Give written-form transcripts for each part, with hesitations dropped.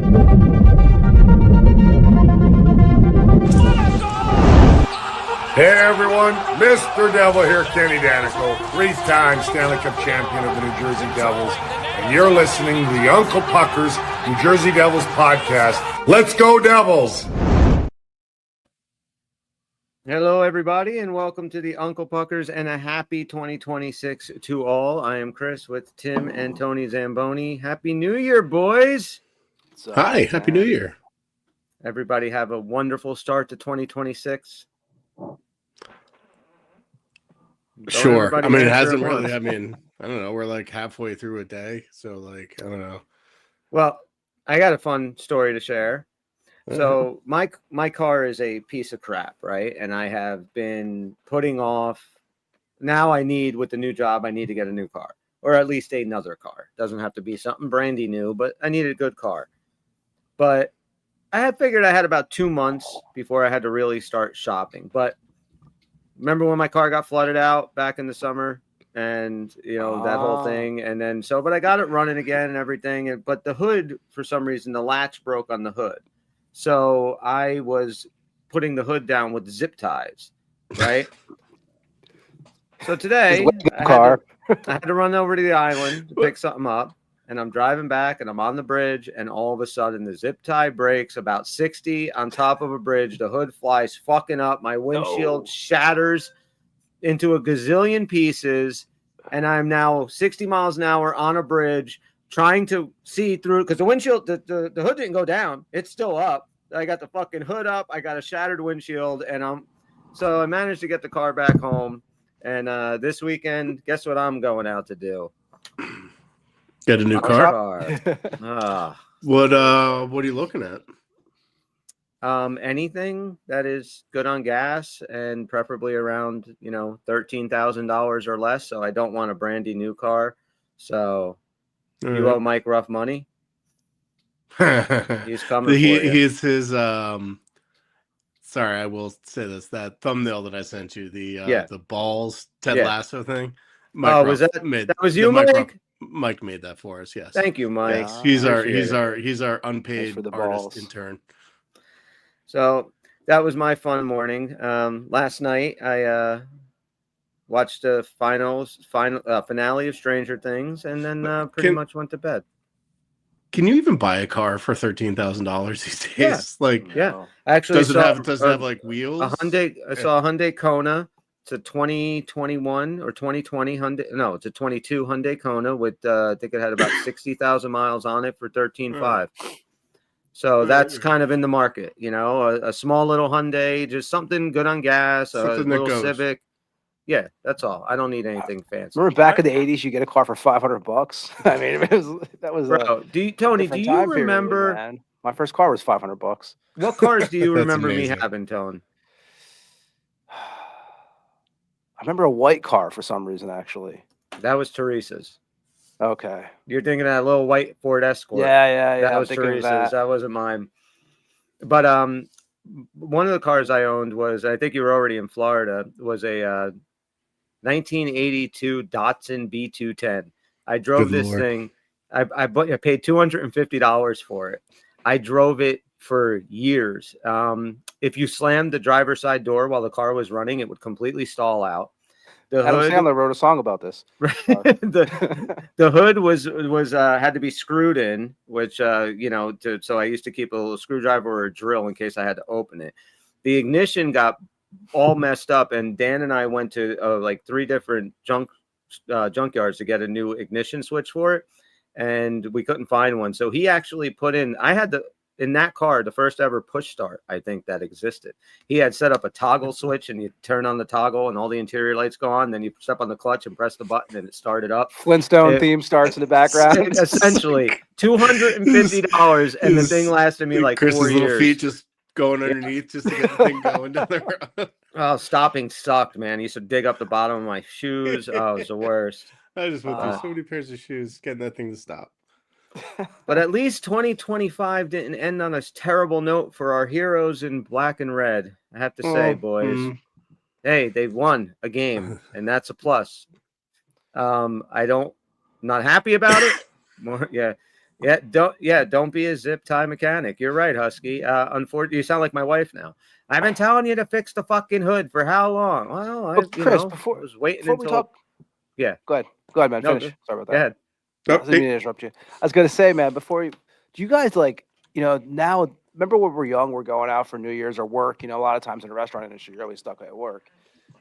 Hey everyone, Mr. Devil here, Kenny Danico, 3-time Stanley Cup champion of the New Jersey Devils, and you're listening to the Uncle Puckers New Jersey Devils podcast. Let's go Devils! Hello everybody, and welcome to the Uncle Puckers, and a happy 2026 to all. I am Chris with Tim and Tony Zamboni. Happy New Year, boys! Hi, Happy New Year. Everybody have a wonderful start to 2026. Sure. I mean, it hasn't really. I mean, I don't know. We're like halfway through a day. So, like, I don't know. Well, I got a fun story to share. So my car is a piece of crap, right? And I have been putting off. Now with the new job, I need to get a new car, or at least another car. Doesn't have to be something brandy new, but I need a good car. But I had figured I had about 2 months before I had to really start shopping. But remember when my car got flooded out back in the summer, and that whole thing, and then but I got it running again and everything. But the hood, for some reason, the latch broke on the hood, so I was putting the hood down with zip ties, right? So today I had to run over to the island to pick something up, and I'm driving back, and I'm on the bridge, and all of a sudden the zip tie breaks about 60 on top of a bridge. The hood flies fucking up. My windshield shatters into a gazillion pieces, and I'm now 60 miles an hour on a bridge trying to see through, because the windshield, the hood didn't go down. It's still up. I got the fucking hood up. I got a shattered windshield, and so I managed to get the car back home. And this weekend, guess what I'm going out to do? Get a new car. What are you looking at? Anything that is good on gas, and preferably around $13,000 or less. So I don't want a brandy new car. So you owe Mike Ruff money. He's coming. He's his. Sorry, I will say this: that thumbnail that I sent you, the balls Ted Lasso thing. Mike was that you, Mike? Mike made that for us. Yes. Thank you, Mike. Yes. He's our unpaid artist intern. So that was my fun morning. Last night I watched the finale of Stranger Things, and then pretty much went to bed. Can you even buy a car for $13,000 these days? Yeah. Actually, does it have like wheels? I saw a Hyundai Kona. It's a 2021 or 2020 Hyundai. No, it's a 22 Hyundai Kona with I think it had about 60,000 miles on it for $13,500. So that's kind of in the market, a small little Hyundai, just something good on gas, a little Civic. Yeah, that's all. I don't need anything fancy. Remember back in the 80s, you get a car for $500? I mean, that was bro. Tony, do you remember? Period, my first car was $500. What cars do you remember me having, Tone? I remember a white car for some reason, actually. That was Teresa's. Okay. You're thinking of that little white Ford Escort. Yeah. That was Teresa's. That wasn't mine. But one of the cars I owned was, I think you were already in Florida, was a 1982 Datsun B210. I drove this thing. I paid $250 for it. I drove it for years. If you slammed the driver's side door while the car was running, it would completely stall out. Adam Sandler wrote a song about this. the hood was had to be screwed in, which so I used to keep a little screwdriver or a drill in case I had to open it. The ignition got all messed up, and Dan and I went to like 3 different junkyards to get a new ignition switch for it, and we couldn't find one. So he actually put in. I had in that car, the first ever push start, I think, that existed. He had set up a toggle switch, and you turn on the toggle and all the interior lights go on. Then you step on the clutch and press the button, and it started up. Flintstone theme starts in the background. Essentially, $250, and the thing lasted me like Chris's 4 years. Little feet just going underneath just to get the thing going down there. Oh, stopping sucked, man. I used to dig up the bottom of my shoes. Oh, it was the worst. I just went through so many pairs of shoes getting that thing to stop. But at least 2025 didn't end on a terrible note for our heroes in black and red. I have to say, boys. Hey, they won a game, and that's a plus. Not happy about it. Don't be a zip tie mechanic. You're right, Husky. Unfortunately, you sound like my wife now. I've been telling you to fix the fucking hood for how long? Well, Chris, I was waiting before until. we talk, Yeah. Go ahead, man. No, Finish. Sorry about that. Go ahead. I didn't mean to interrupt you. I was gonna say, man, do you guys now? Remember when we're young, we're going out for New Year's or work. A lot of times in the restaurant industry, you're always stuck at work.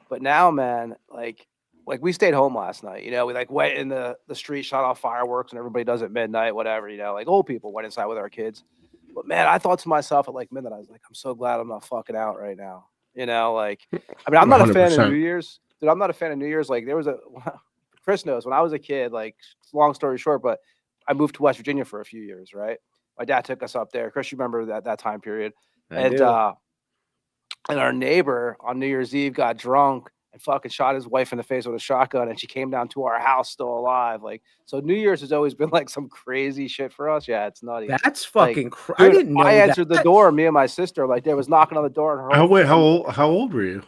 But now, man, like we stayed home last night. We went in the street, shot off fireworks, and everybody does at midnight, whatever. Like old people went inside with our kids. But man, I thought to myself at like midnight, I was like, I'm so glad I'm not fucking out right now. I'm not 100%. A fan of New Year's, dude. I'm not a fan of New Year's. Like there was Chris knows when I was a kid. Like long story short, but I moved to West Virginia for a few years. Right, my dad took us up there. Chris, you remember that time period? And our neighbor on New Year's Eve got drunk and fucking shot his wife in the face with a shotgun, and she came down to our house still alive. Like, so New Year's has always been like some crazy shit for us. Yeah, it's nutty. That's fucking crazy. I didn't know I answered the door, me and my sister, like there was knocking on the door. And how old were you?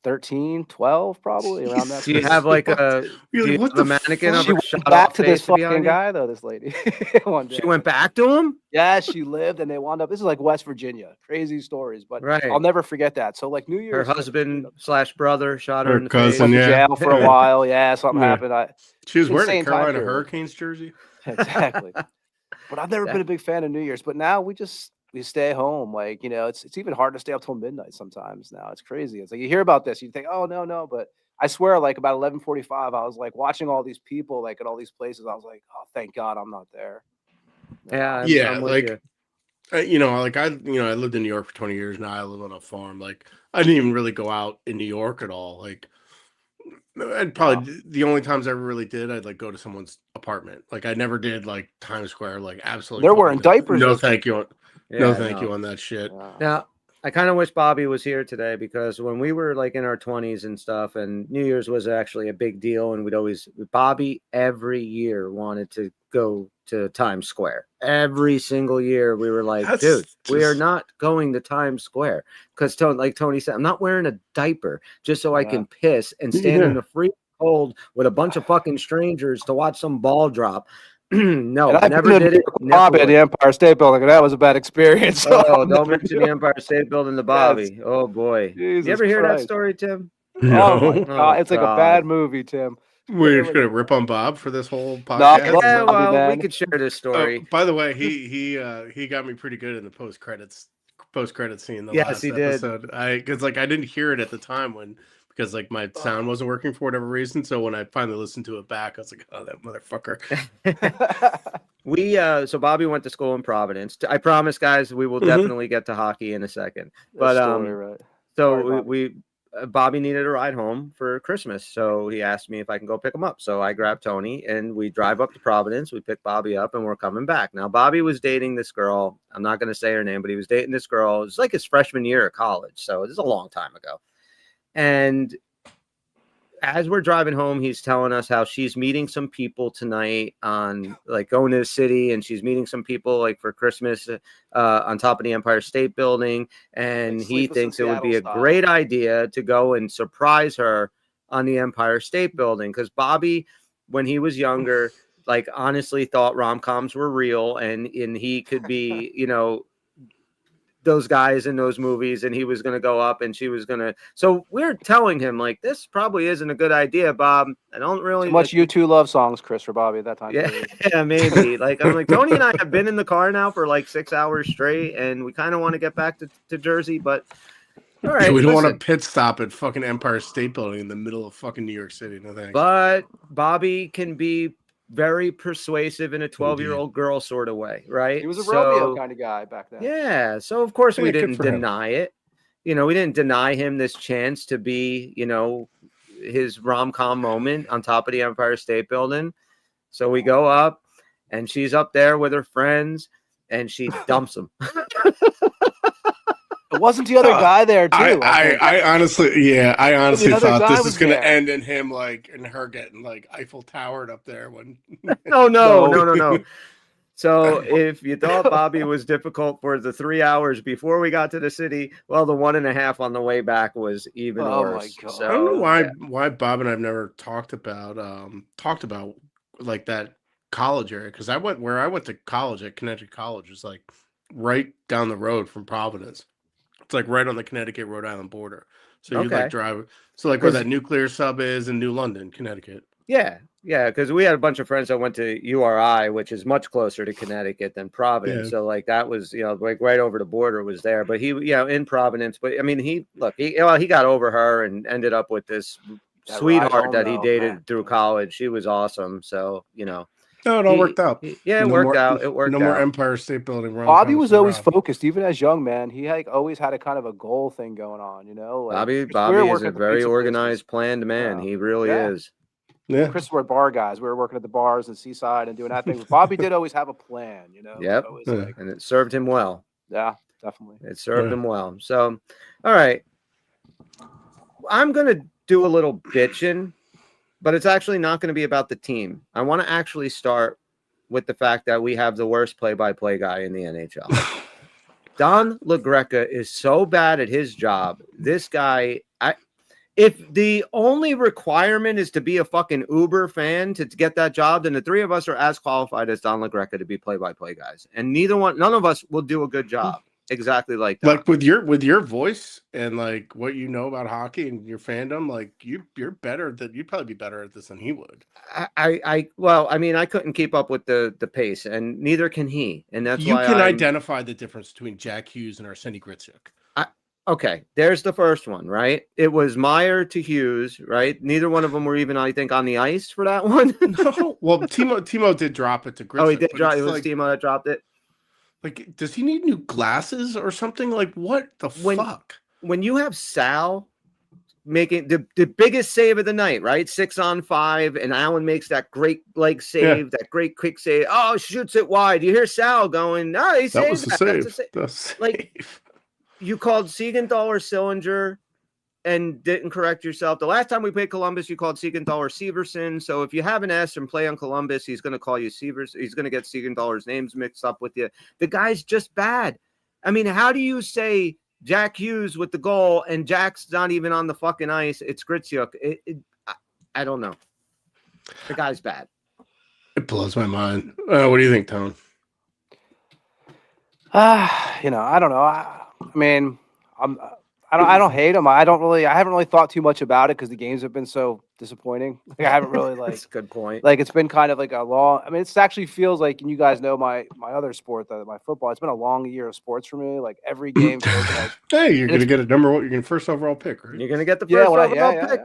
13, 12, probably around that. Do you have like a mannequin? She went back to this fucking guy though. This lady. One day. She went back to him. Yeah, she lived, and they wound up. This is like West Virginia, crazy stories, but I'll never forget that. So like New Year's, her husband / brother shot her in the cousin, face. Jail for a while. Yeah, something happened. She was wearing a Carolina Hurricanes jersey. Exactly. But I've never been a big fan of New Year's. But now we stay home. Like, it's even hard to stay up till midnight sometimes now. It's crazy. It's like you hear about this, you think, oh no. But I swear, like about 11:45, I was like watching all these people like at all these places. I was like, oh, thank God I'm not there. I'm with you. I lived in New York for 20 years now. I live on a farm. Like I didn't even really go out in New York at all. Like I'd probably the only times I ever really did, I'd like go to someone's apartment. Like I never did like Times Square. Like absolutely. They're wearing diapers. No, thank you. No, thank you on that shit. Now, I kind of wish Bobby was here today because when we were like in our 20s and stuff, and New Year's was actually a big deal, and Bobby every year wanted to go to Times Square. Every single year we were like, dude, we are not going to Times Square because like Tony said, I'm not wearing a diaper just so I can piss and stand in the free cold with a bunch of fucking strangers to watch some ball drop. No, I never did it. Bobby at the Empire State Building, and that was a bad experience. Oh, don't mention the Empire State Building to Bobby. Yes. Oh boy, Jesus you ever hear Christ. that story, Tim? No. Oh my God, it's like a bad movie, Tim. We're just gonna rip on Bob for this whole podcast. No, well, we could share this story. By the way, he got me pretty good in the post credit scene. Yes, he episode. Because I didn't hear it at the time because like my sound wasn't working for whatever reason. So when I finally listened to it back, I was like, oh, that motherfucker. So Bobby went to school in Providence. I promise, guys, we will definitely get to hockey in a second. But Bobby needed a ride home for Christmas, so he asked me if I can go pick him up. So I grabbed Tony and we drive up to Providence. We pick Bobby up and we're coming back. Now Bobby was dating this girl. I'm not going to say her name, but he was dating this girl. It was like his freshman year of college, so this is a long time ago. And as we're driving home, he's telling us how she's meeting some people tonight on like going to the city, and she's meeting some people like for Christmas on top of the Empire State Building. And he thinks it would be a great idea to go and surprise her on the Empire State Building. Because Bobby, when he was younger, like honestly thought rom-coms were real and he could be, those guys in those movies, and he was going to go up and she was going to. So we're telling him like, this probably isn't a good idea, Bob. I don't really much U2 love songs, Chris, for Bobby at that time. Yeah, maybe. Like I'm like, Tony and I have been in the car now for like 6 hours straight, and we kind of want to get back to Jersey, but all right. We don't want to pit stop at fucking Empire State Building in the middle of fucking New York City. No thanks. But Bobby can be very persuasive in a 12-year-old girl sort of way, right? He was a Romeo kind of guy back then. Yeah, so of course we didn't deny it. We didn't deny him this chance to be, his rom-com moment on top of the Empire State Building. So we go up, and she's up there with her friends, and she dumps him. It wasn't the other guy there too. I honestly thought this was going to end in him and her getting Eiffel Towered up there when. No. So if you thought Bobby was difficult for the 3 hours before we got to the city, well, the 1.5 on the way back was even worse. My God. So, I don't know why Bob and I've never talked about like that college area because I went to college at Connecticut College is like right down the road from Providence. It's like right on the Connecticut Rhode Island border. So you like Okay. drive. So like where that nuclear sub is in New London, Connecticut. Yeah, because we had a bunch of friends that went to URI, which is much closer to Connecticut than Providence. Yeah. So like that was, like right over the border was there. But he, in Providence. But I mean, he got over her and ended up with this That ride sweetheart home, that he though, dated man. through college. She was awesome. So No, it all worked out. It No worked more- out. It worked No more out. Empire State Building. Wrong Bobby time was to always rob. focused, even as young man. He like always had a kind of a goal thing going on, Like, Bobby Chris, we were is working a at the very pizza organized, planned man. Yeah. He really Yeah. is. Yeah. Chris were bar guys. We were working at the bars in Seaside and doing that thing. But Bobby did always have a plan, Yep. Always Yeah. like, And it served him well. yeah, definitely. It served Yeah. him well. So, all right. I'm going to do a little bitching, but it's actually not going to be about the team. I want to actually start with the fact that we have the worst play-by-play guy in the NHL. Don LaGreca is so bad at his job. This guy, if the only requirement is to be a fucking Uber fan to get that job, then the three of us are as qualified as Don LaGreca to be play-by-play guys. And none of us will do a good job exactly like that. Like with your voice and like what you know about hockey and your fandom, like you're better you'd probably be better at this than he would. I couldn't keep up with the pace, and neither can he. And that's you why can identify the difference between Jack Hughes and Arseny Gritsuk. Okay, there's the first one, right? It was Meyer to Hughes, right? Neither one of them were even, I think, on the ice for that one. No, well, Timo did drop it to Gritsuk. Oh, he did but drop. it's It was like, Timo that dropped it. Like, does he need new glasses or something? Like, what the fuck? When you have Sal making the biggest save of the night, right? 6-on-5, and Allen makes that great leg save, that great quick save. Oh, shoots it wide. You hear Sal going, "No, he saved That was the save. That's a save. Like, you called Siegenthaler or Sillinger and didn't correct yourself. The last time we played Columbus, you called Siegenthaler Severson. So if you have an S and play on Columbus, he's going to call you Severson. He's going to get Siegenthaler's names mixed up with you. The guy's just bad. I mean, how do you say Jack Hughes with the goal and Jack's not even on the fucking ice? It's Gritsuk. I don't know. The guy's bad. It blows my mind. What do you think, Tone? I don't know. I mean, I don't hate him. I haven't really thought too much about it because the games have been so disappointing. Like, I haven't really That's a good point. Like, it's been kind of like a long. I mean, it actually feels like, and you guys know my other sport, my football. It's been a long year of sports for me. Like, every game feels like. Hey, you're gonna get a number one. You're gonna first overall pick, right? You're gonna get the first overall pick.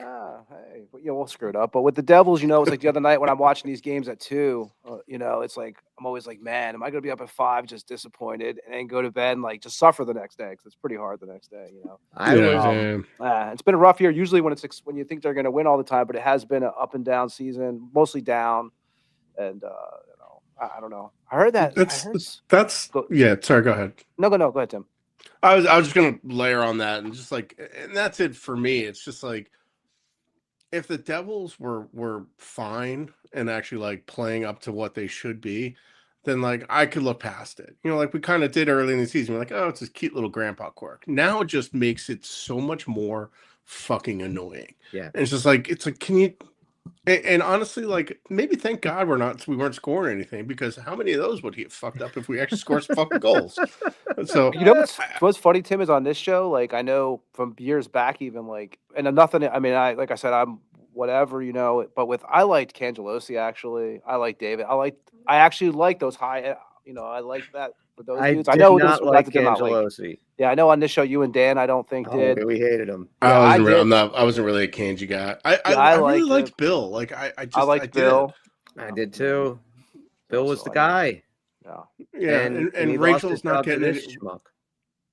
Hey, but we'll screw it up. But with the Devils, it's like the other night when I'm watching these games at 2. It's like I'm always like, man, am I gonna be up at 5, just disappointed, and then go to bed and like just suffer the next day because it's pretty hard the next day. It's been a rough year. Usually when you think they're gonna win all the time, but it has been an up and down season, mostly down, and I don't know. I heard that. Sorry, go ahead. No, go ahead, Tim. I was just gonna layer on that and just like, and that's it for me. It's just like, if the Devils were fine and actually like playing up to what they should be, then like I could look past it. Like we kind of did early in the season. We're like, oh, it's this cute little grandpa quirk. Now it just makes it so much more fucking annoying. Yeah. And it's just like, can you? And honestly, like, maybe thank God we weren't scoring anything, because how many of those would he have fucked up if we actually scored some fucking goals? So what's funny, Tim, is on this show, like, I know from years back, even like, and nothing. I mean, like I said, I'm whatever, but I liked Cangelosi, actually. I like David. I actually like those high. I like that with those dudes. I know not like Cangelosi. Yeah, I know on this show you and Dan, I don't think did. We hated him. I wasn't really a Kanji guy. I really liked Bill. Like I liked Bill. I did too. Bill was the guy. Yeah, and Rachel's not getting any.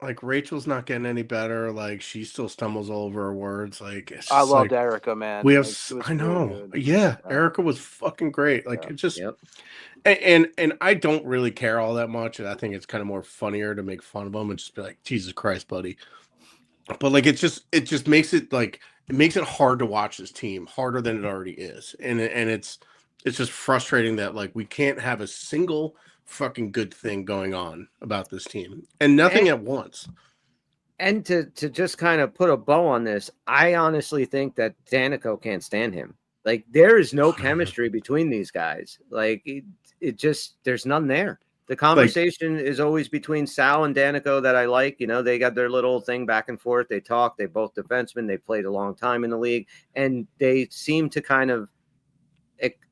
Like, Rachel's not getting any better. Like, she still stumbles over her words. Like, I loved Erica, man. We have. I know. Really yeah, Erica was fucking great. Like, it just. Yep. And I don't really care all that much, and I think it's kind of more funnier to make fun of them and just be like, Jesus Christ, buddy. But like, it just makes it like, it makes it hard to watch this team, harder than it already is, and it's just frustrating that like we can't have a single fucking good thing going on about this team, and nothing at once. And to just kind of put a bow on this, I honestly think that Danico can't stand him. Like there is no chemistry between these guys. Like it just there's none there. The conversation is always between Sal and Danico that I like. You know, they got their little thing back and forth. They talk. They both defensemen. They played a long time in the league, and they seem to kind of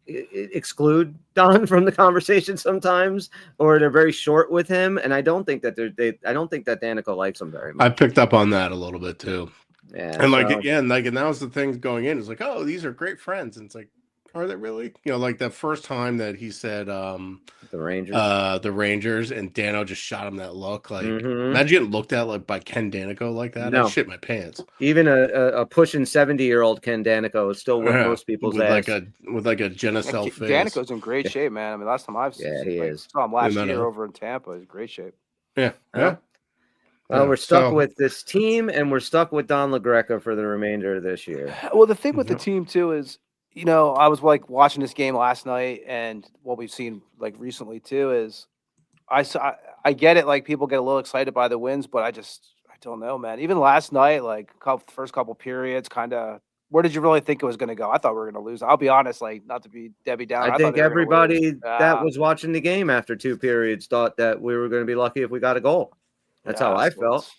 exclude Don from the conversation sometimes, or they're very short with him. And I don't think that I don't think that Danico likes him very much. I picked up on that a little bit too. Yeah, and and that was the thing going in. It's like, oh, these are great friends, and it's like, are they really? You know, like that first time that he said the Rangers, and Dano just shot him that look. Like, imagine getting looked at like by Ken Danico like that. No. I shit my pants. Even a pushing 70-year-old Ken Danico is still with most people's ass. With like a Genicel face. Danico's in great shape, man. I mean, last time I've seen he is. saw him last year over in Tampa. He's in great shape. Yeah. Well, we're stuck with this team, and we're stuck with Don LaGreca for the remainder of this year. Well, the thing with the team too is, you know, I was like watching this game last night, and what we've seen like recently too is, I get it. Like people get a little excited by the wins, but I don't know, man. Even last night, like first couple periods, kind of. Where did you really think it was going to go? I thought we were going to lose. I'll be honest, like not to be Debbie Downer. I think everybody that was watching the game after 2 periods thought that we were going to be lucky if we got a goal. That's how I felt.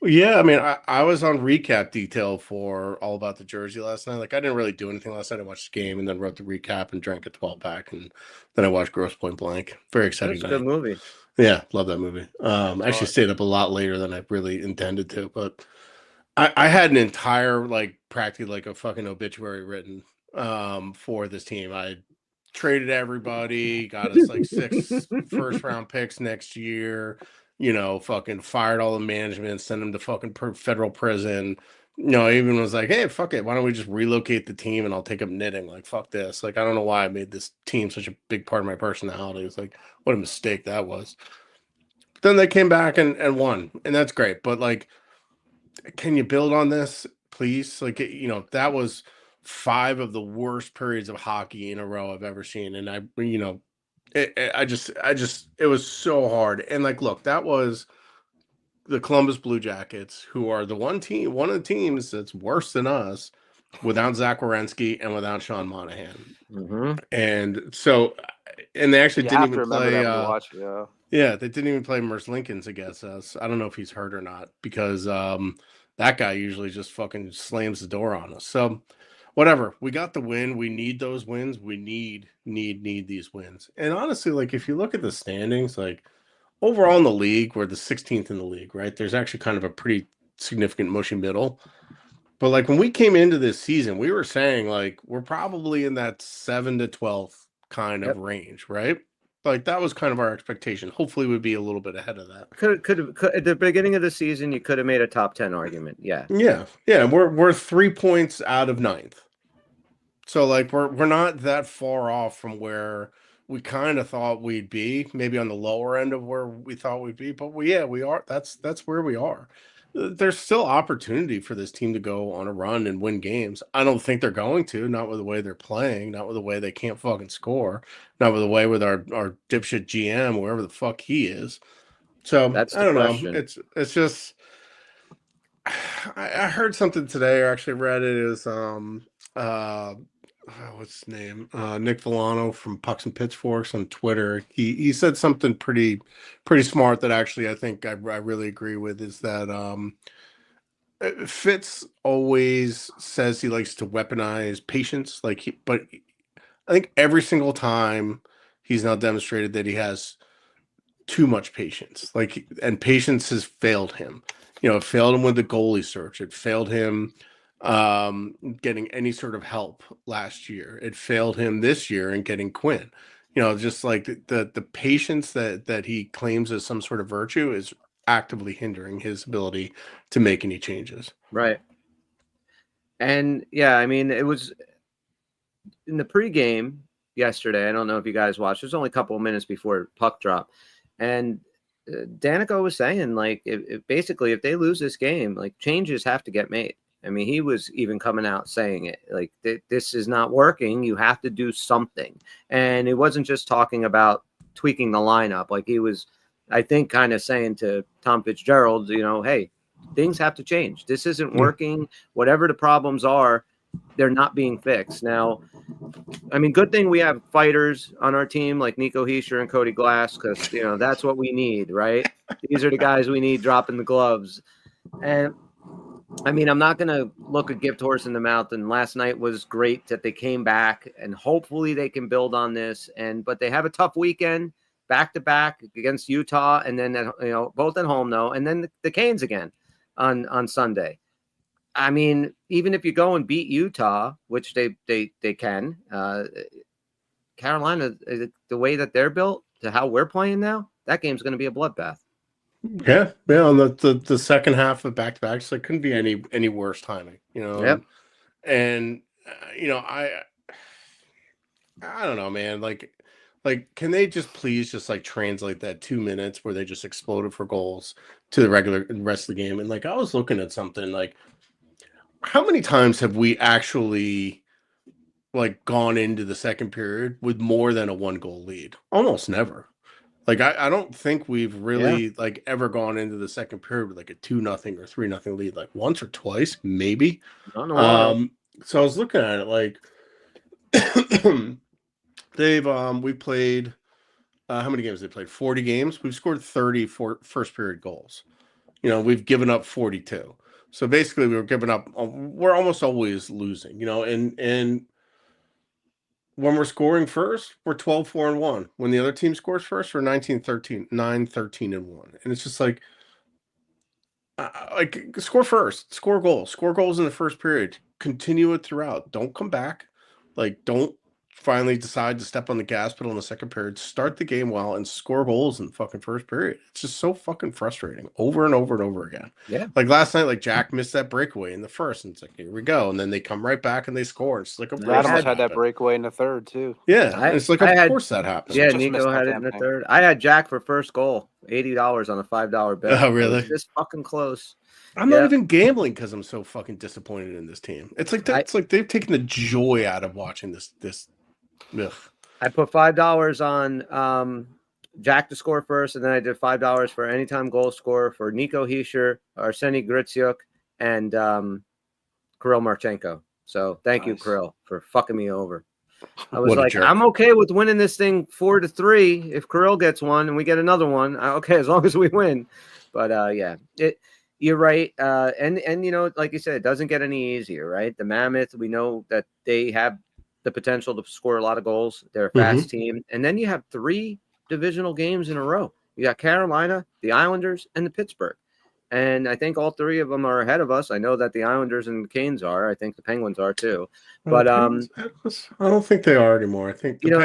Yeah, I mean, I was on recap detail for All About the Jersey last night. Like, I didn't really do anything last night. I watched the game and then wrote the recap and drank a 12-pack, and then I watched Grosse Point Blank. Very exciting. That's a good movie. Yeah, love that movie. Actually stayed up a lot later than I really intended to, but I had an entire, like, practically like a fucking obituary written for this team. I traded everybody, got us like 6 first-round picks next year. You know, fucking fired all the management, sent them to fucking federal prison. You know, I even was like, hey, fuck it. Why don't we just relocate the team and I'll take up knitting? Like, fuck this. Like, I don't know why I made this team such a big part of my personality. It's like, what a mistake that was. But then they came back and won, and that's great. But, like, can you build on this, please? Like, you know, that was 5 of the worst periods of hockey in a row I've ever seen. And it was so hard. And like, look, that was the Columbus Blue Jackets, who are one of the teams that's worse than us without Zach Werenski and without Sean Monahan. And so, and they actually didn't even play. They didn't even play Merce Lincolns against us. I don't know if he's hurt or not, because that guy usually just fucking slams the door on us. So, whatever, we got the win. We need those wins. We need these wins. And honestly, like, if you look at the standings, like overall in the league, we're the 16th in the league, right? There's actually kind of a pretty significant mushy middle. But like when we came into this season, we were saying like we're probably in that 7 to 12th kind of range, right? Like that was kind of our expectation. Hopefully we'd be a little bit ahead of that. Could at the beginning of the season, you could have made a top 10 argument. Yeah. We're 3 points out of 9th. So like we're not that far off from where we kind of thought we'd be, maybe on the lower end of where we thought we'd be, but we are. That's where we are. There's still opportunity for this team to go on a run and win games. I don't think they're going to, not with the way they're playing, not with the way they can't fucking score, not with the way with our dipshit GM, wherever the fuck he is. So that's I don't know. It's just I heard something today, or actually read it, is what's his name? Nick Villano from Pucks and Pitchforks on Twitter. He said something pretty smart that actually I think I really agree with, is that Fitz always says he likes to weaponize patience, but I think every single time he's now demonstrated that he has too much patience. And patience has failed him. You know, it failed him with the goalie search. It failed him getting any sort of help last year. It failed him this year in getting Quinn. You know, just like the patience that he claims as some sort of virtue is actively hindering his ability to make any changes. Right. And yeah, I mean, it was in the pregame yesterday. I don't know if you guys watched. It was only a couple of minutes before puck drop, and Danico was saying, like, if basically if they lose this game, like changes have to get made. I mean, he was even coming out saying it, like, this is not working. You have to do something. And it wasn't just talking about tweaking the lineup. Like, he was, I think, kind of saying to Tom Fitzgerald, you know, hey, things have to change. This isn't working. Whatever the problems are, they're not being fixed. Now, I mean, good thing we have fighters on our team like Nico Heischer and Cody Glass, because, you know, that's what we need, right? These are the guys we need dropping the gloves. And I mean, I'm not going to look a gift horse in the mouth. And last night was great that they came back, and hopefully they can build on this. But they have a tough weekend, back to back against Utah, and then both at home though, and then the Canes again on Sunday. I mean, even if you go and beat Utah, which they can, Carolina, the way that they're built to how we're playing now, that game's going to be a bloodbath. Yeah. On the second half of back to backs, like couldn't be any worse timing, you know. Yep. And you know, I don't know, man. Like, can they just please just like translate that 2 minutes where they just exploded for goals to the rest of the game? And like, I was looking at something like, how many times have we actually like gone into the second period with more than a 1-goal lead? Almost never. Like, I don't think we've really like ever gone into the second period with like a 2-0 or 3-0 lead, like once or twice, maybe. Not in a while. So I was looking at it like we played how many games they played? 40 games. We've scored 30 first period goals. You know, we've given up 42. So basically we're almost always losing, you know, and when we're scoring first, we're 12-4-1. When the other team scores first, we're 19-13, 9-13-1. And it's just like score first, score goals in the first period, continue it throughout. Don't come back. Like, don't finally decide to step on the gas pedal in the second period. Start the game well and score goals in the fucking first period. It's just so fucking frustrating over and over and over again. Yeah. Like last night, like Jack missed that breakaway in the first, and it's like, here we go. And then they come right back and they score. It's like, of course Radimus that had that happened. breakaway in the third too. Yeah. And it's like, of course that happens. Yeah, Just missed Nico that had it damn in the thing. third. I had Jack for first goal, $80 on a $5 bet. Oh, really? It was just fucking close. I'm not even gambling because I'm so fucking disappointed in this team. It's like they've taken the joy out of watching this. Ugh. I put $5 on Jack to score first, and then I did $5 for anytime goal scorer for Nico Heischer, Arseny Gritsyuk, and Kirill Marchenko. So thank you, Kirill, for fucking me over. I was like, I'm okay with winning this thing 4-3 if Kirill gets one and we get another one. Okay, as long as we win. But yeah, you're right. And you know, like you said, it doesn't get any easier, right? The Mammoth, we know that they have the potential to score a lot of goals. They're a fast team. And then you have 3 divisional games in a row. You got Carolina, the Islanders, and the Pittsburgh. And I think all 3 of them are ahead of us. I know that the Islanders and the Canes are. I think the Penguins are too. But I don't think they are anymore. I think the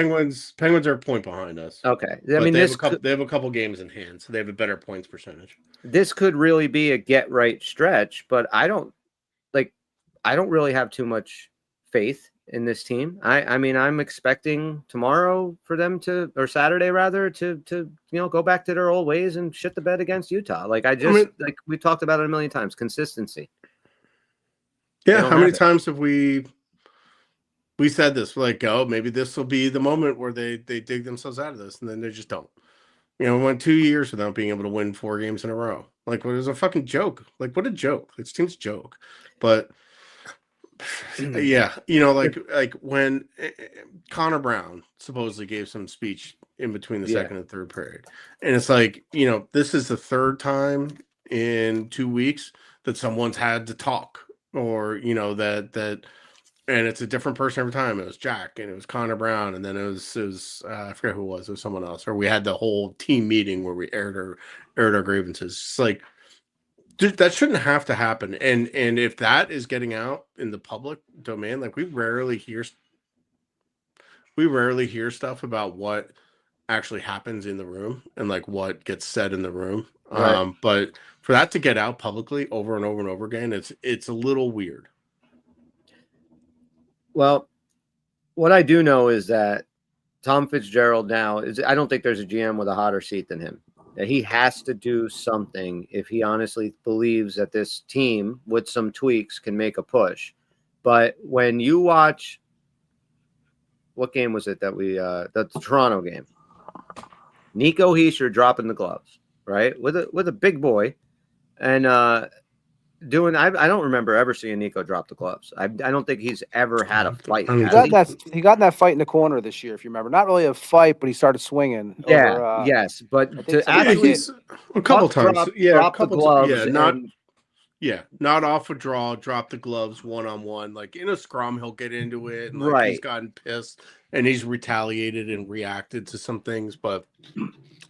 Penguins are a point behind us. Okay. I mean, they have a couple games in hand, so they have a better points percentage. This could really be a get right stretch, but I don't really have too much faith in this team. I mean, I'm expecting tomorrow for them or Saturday rather, to go back to their old ways and shit the bed against Utah. Like like we talked about it a million times, consistency. Yeah, how many times have we said this? We're like, oh, maybe this will be the moment where they dig themselves out of this, and then they just don't. You know, we went 2 years without being able to win 4 games in a row. Like, it was a fucking joke. Like, what a joke. This team's a joke. But yeah, you know, like when Connor Brown supposedly gave some speech in between the second and third period, and it's like, you know, this is the 3rd time in 2 weeks that someone's had to talk, or you know that, and it's a different person every time. It was Jack, and it was Connor Brown, and then it was I forget who it was. It was someone else, or we had the whole team meeting where we aired our grievances. It's like, that shouldn't have to happen. And if that is getting out in the public domain, like we rarely hear stuff about what actually happens in the room and like what gets said in the room. Right. But for that to get out publicly over and over and over again, it's a little weird. Well, what I do know is that Tom Fitzgerald now I don't think there's a GM with a hotter seat than him. That he has to do something if he honestly believes that this team with some tweaks can make a push. But when you watch, what game was it that the Toronto game? Nico Heischer dropping the gloves, right? With a big boy. And I don't remember ever seeing Nico drop the gloves. I don't think he's ever had a fight. I don't has think- he? He got in that fight in the corner this year, if you remember. Not really a fight, but he started swinging. Yeah, over, yes, I but think to somebody actually he's a couple puck times. Yeah, a drop the couple gloves, not off a draw, drop the gloves one-on-one. Like in a scrum, he'll get into it, and like he's right. gotten pissed and he's retaliated and reacted to some things. But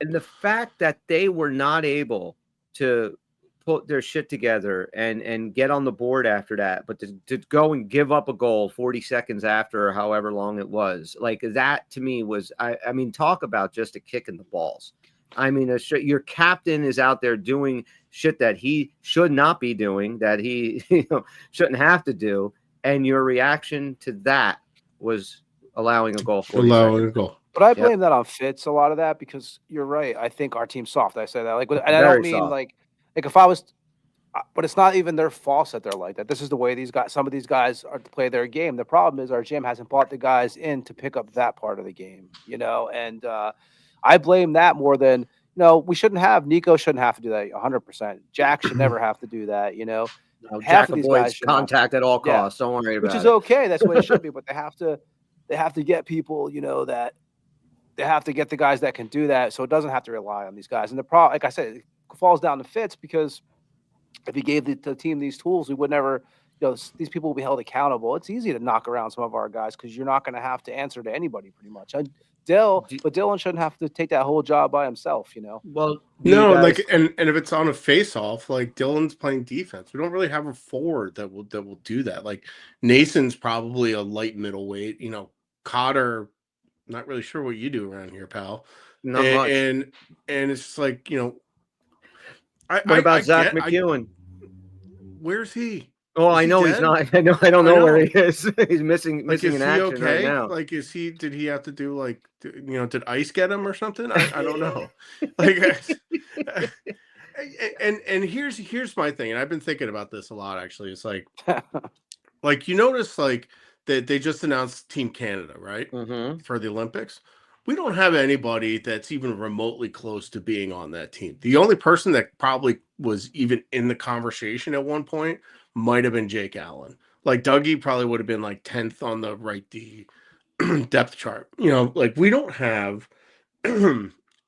And the fact that they were not able to put their shit together and get on the board after that, but to go and give up a goal 40 seconds after, or however long it was, like that to me was, I mean, talk about just a kick in the balls. I mean, your captain is out there doing shit that he should not be doing, that he shouldn't have to do, and your reaction to that was allowing a goal 40 allowing a seconds. goal. But I blame that on Fitz a lot of that, because you're right. I think our team's soft. I say that, like, and I don't mean soft. like if I was, but it's not even their fault that they're like that. This is the way some of these guys are to play their game. The problem is our GM hasn't brought the guys in to pick up that part of the game, and I blame that more than, we shouldn't have, Nico shouldn't have to do that 100%. Jack should never have to do that, No, half Jack of these avoids guys should have contact to. at all Yeah. costs. Don't worry about Which is it. okay. That's the way it should be. But they have to get people, that they have to get the guys that can do that, so it doesn't have to rely on these guys. And the problem, like I said, it falls down to Fitz, because if he gave the team these tools, we would never, these people will be held accountable. It's easy to knock around some of our guys because you're not going to have to answer to anybody pretty much. But Dylan shouldn't have to take that whole job by himself, Well, No, guys, like and if it's on a face-off, like Dylan's playing defense. We don't really have a forward that will do that. Like Nason's probably a light middleweight. Cotter, not really sure what you do around here, pal. not much. And it's just like, What about Zach McEwen? Where's he? Oh, Is I he know he's dead? not. I don't know where he is. He's missing Like, is in he action okay? right now. Like, did he have to do like, did ice get him or something? I don't know. Like, and here's my thing, and I've been thinking about this a lot actually. It's like you notice like that they just announced Team Canada, right? Mm-hmm. For the Olympics. We don't have anybody that's even remotely close to being on that team. The only person that probably was even in the conversation at one point might have been Jake Allen. Like Dougie probably would have been like 10th on the right D depth chart. Like we don't have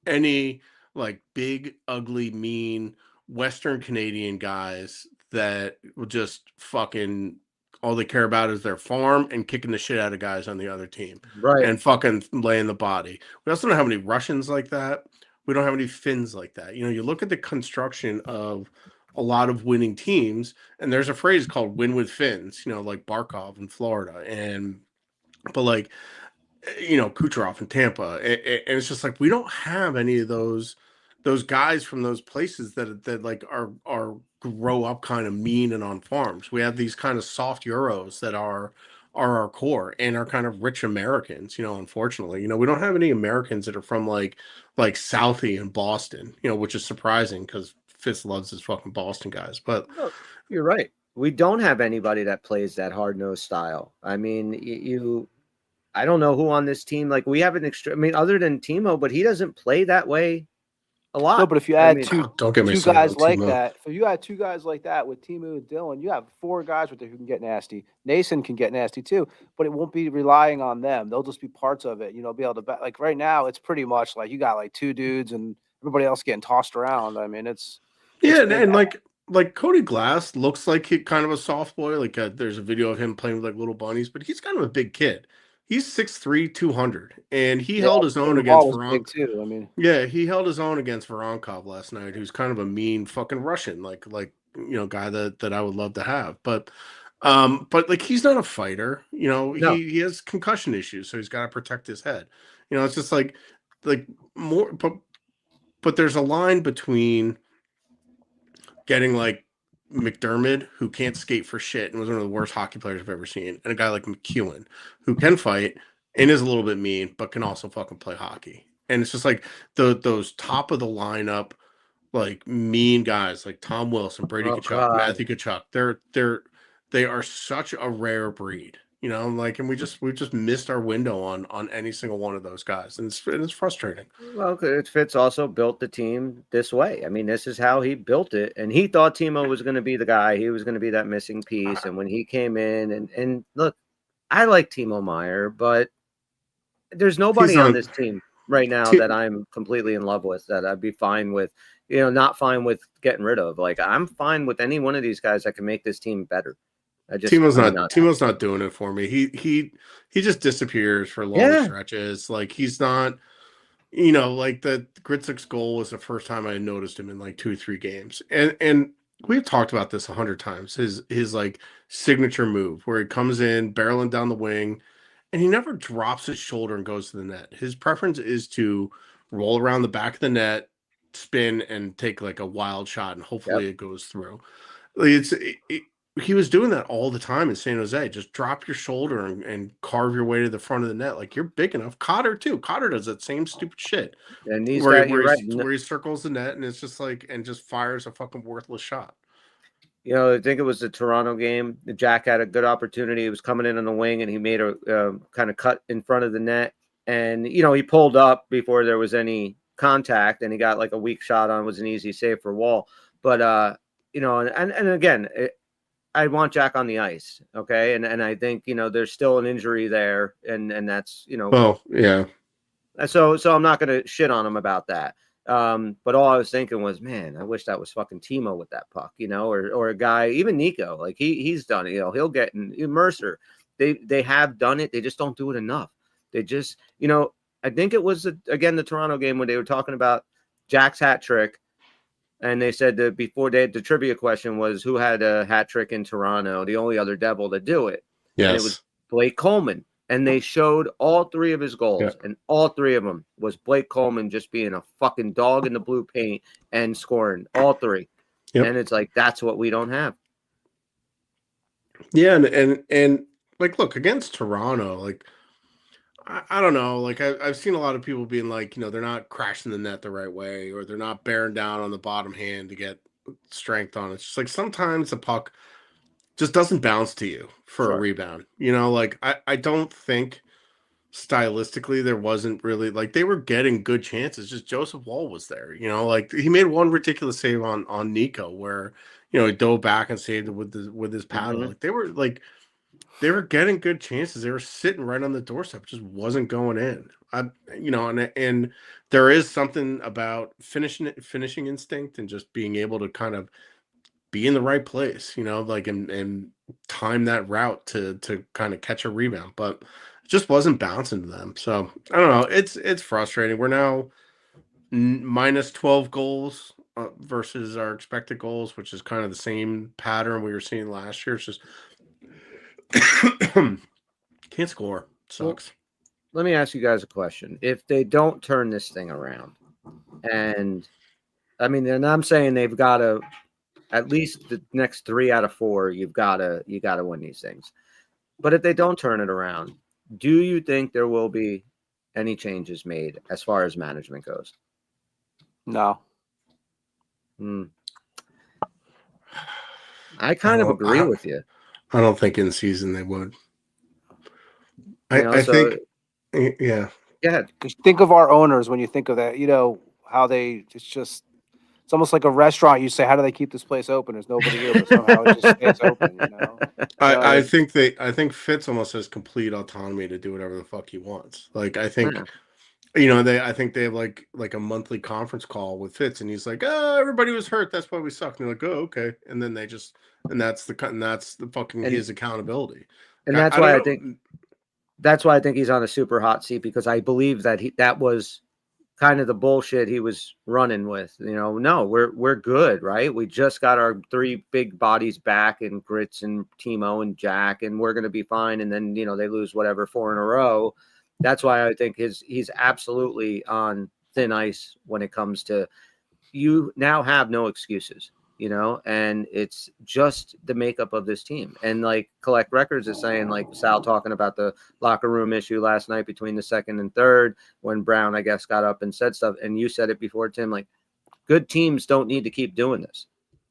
any like big, ugly, mean Western Canadian guys that will just fucking all they care about is their farm and kicking the shit out of guys on the other team. Right. And fucking laying the body. We also don't have any Russians like that. We don't have any Finns like that. You look at the construction of a lot of winning teams, and there's a phrase called win with Finns, like Barkov in Florida. But like, Kucherov in Tampa. And it's just like, we don't have any of those guys from those places that like are grow up kind of mean and on farms. We have these kind of soft Euros that are our core and are kind of rich Americans, unfortunately. We don't have any Americans that are from like Southie and Boston, which is surprising because Fitz loves his fucking Boston guys. But no, you're right. We don't have anybody that plays that hard-nosed style. I mean, I don't know who on this team, like we have other than Timo, but he doesn't play that way a lot. No, but if you add don't get me two started guys on like Timo. that, if you add two guys like that with Timu and Dylan, you have four guys with there who can get nasty. Nason can get nasty too, but it won't be relying on them. They'll just be parts of it. Be able to like right now, it's pretty much like you got like two dudes and everybody else getting tossed around. I mean, it's and like Cody Glass looks like he kind of a soft boy. Like there's a video of him playing with like little bunnies, but he's kind of a big kid. He's 6'3", 200, and he held his own against Voronkov too. I mean, yeah, he held his own against Voronkov last night, who's kind of a mean fucking Russian, like guy that I would love to have, but like he's not a fighter. No. He has concussion issues, so he's got to protect his head. It's just like more, but there's a line between getting like McDermott, who can't skate for shit and was one of the worst hockey players I've ever seen, and a guy like McEwen, who can fight and is a little bit mean, but can also fucking play hockey. And it's just like those top of the lineup, like mean guys like Tom Wilson, Brady Tkachuk, God. Matthew Tkachuk. They are such a rare breed. You know, like, and we just missed our window on any single one of those guys, and it's frustrating. Well, Fitz also built the team this way. I mean, this is how he built it, and he thought Timo was going to be the guy. He was going to be that missing piece. And when he came in, and look, I like Timo Meyer, but there's nobody on this team right now that I'm completely in love with, that I'd be fine with, not fine with getting rid of. Like, I'm fine with any one of these guys that can make this team better. Timo's not doing it for me. He just disappears for long stretches. Like, he's not, like the Gritsuk's goal was the first time I noticed him in like 2-3 games. And we've talked about this 100 times. His like signature move where he comes in barreling down the wing and he never drops his shoulder and goes to the net. His preference is to roll around the back of the net, spin, and take like a wild shot, and hopefully it goes through. Like, he was doing that all the time in San Jose. Just drop your shoulder and carve your way to the front of the net. Like, you're big enough. Cotter too. Cotter does that same stupid shit. And these where, guys, where he circles the net and it's just like, and just fires a fucking worthless shot. I think it was the Toronto game. Jack had a good opportunity. He was coming in on the wing and he made a kind of cut in front of the net. And, he pulled up before there was any contact and he got like a weak shot on. It was an easy save for Wall. But, and again, I want Jack on the ice. Okay. And I think, there's still an injury there and that's, Oh, yeah. So I'm not going to shit on him about that. But all I was thinking was, man, I wish that was fucking Timo with that puck, or a guy, even Nico, like he's done it, he'll get in Mercer. They have done it. They just don't do it enough. They just, I think it was again, the Toronto game when they were talking about Jack's hat trick. And they said that before the trivia question was who had a hat trick in Toronto, the only other Devil to do it. Yes. And it was Blake Coleman. And they showed all 3 of his goals, and all 3 of them was Blake Coleman just being a fucking dog in the blue paint and scoring all 3. Yep. And it's like, that's what we don't have. Yeah. And like, look, against Toronto, like, I don't know. Like, I've seen a lot of people being like, they're not crashing the net the right way, or they're not bearing down on the bottom hand to get strength on it. It's just like sometimes the puck just doesn't bounce to you for a rebound. Like, I don't think stylistically there wasn't really, like, they were getting good chances. Just Joseph Wall was there. Like, he made one ridiculous save on Nico where, he dove back and saved it with his paddle. Mm-hmm. They were getting good chances. They were sitting right on the doorstep. It just wasn't going in. And there is something about finishing instinct and just being able to kind of be in the right place, like, and time that route to kind of catch a rebound, but it just wasn't bouncing to them. So I don't know. It's frustrating. We're now minus 12 goals versus our expected goals, which is kind of the same pattern we were seeing last year. It's just can't score. Sucks. Well, let me ask you guys a question. If they don't turn this thing around, and I mean, and I'm saying they've got to, at least the next 3 out of 4, you got to win these things. But if they don't turn it around, do you think there will be any changes made as far as management goes? No. I kind of agree with you. I don't think in season they would. I think, yeah. Yeah. Just think of our owners when you think of that. How it's almost like a restaurant. You say, how do they keep this place open? There's nobody here, but somehow it just stays open. I think Fitz almost has complete autonomy to do whatever the fuck he wants. Like, I think, I think they have like a monthly conference call with Fitz, and he's like, oh, everybody was hurt. That's why we suck. And they're like, oh, okay. And then that's the fucking his accountability. And that's why I think he's on a super hot seat, because I believe that was kind of the bullshit he was running with. No, we're good, right? We just got our 3 big bodies back, and Grits and Timo and Jack, and we're going to be fine. And then, they lose whatever 4 in a row. That's why I think he's absolutely on thin ice when it comes to, you now have no excuses. And it's just the makeup of this team. And like Collect Records is saying, like Sal talking about the locker room issue last night between the second and third, when Brown, I guess, got up and said stuff. And you said it before, Tim, like, good teams don't need to keep doing this.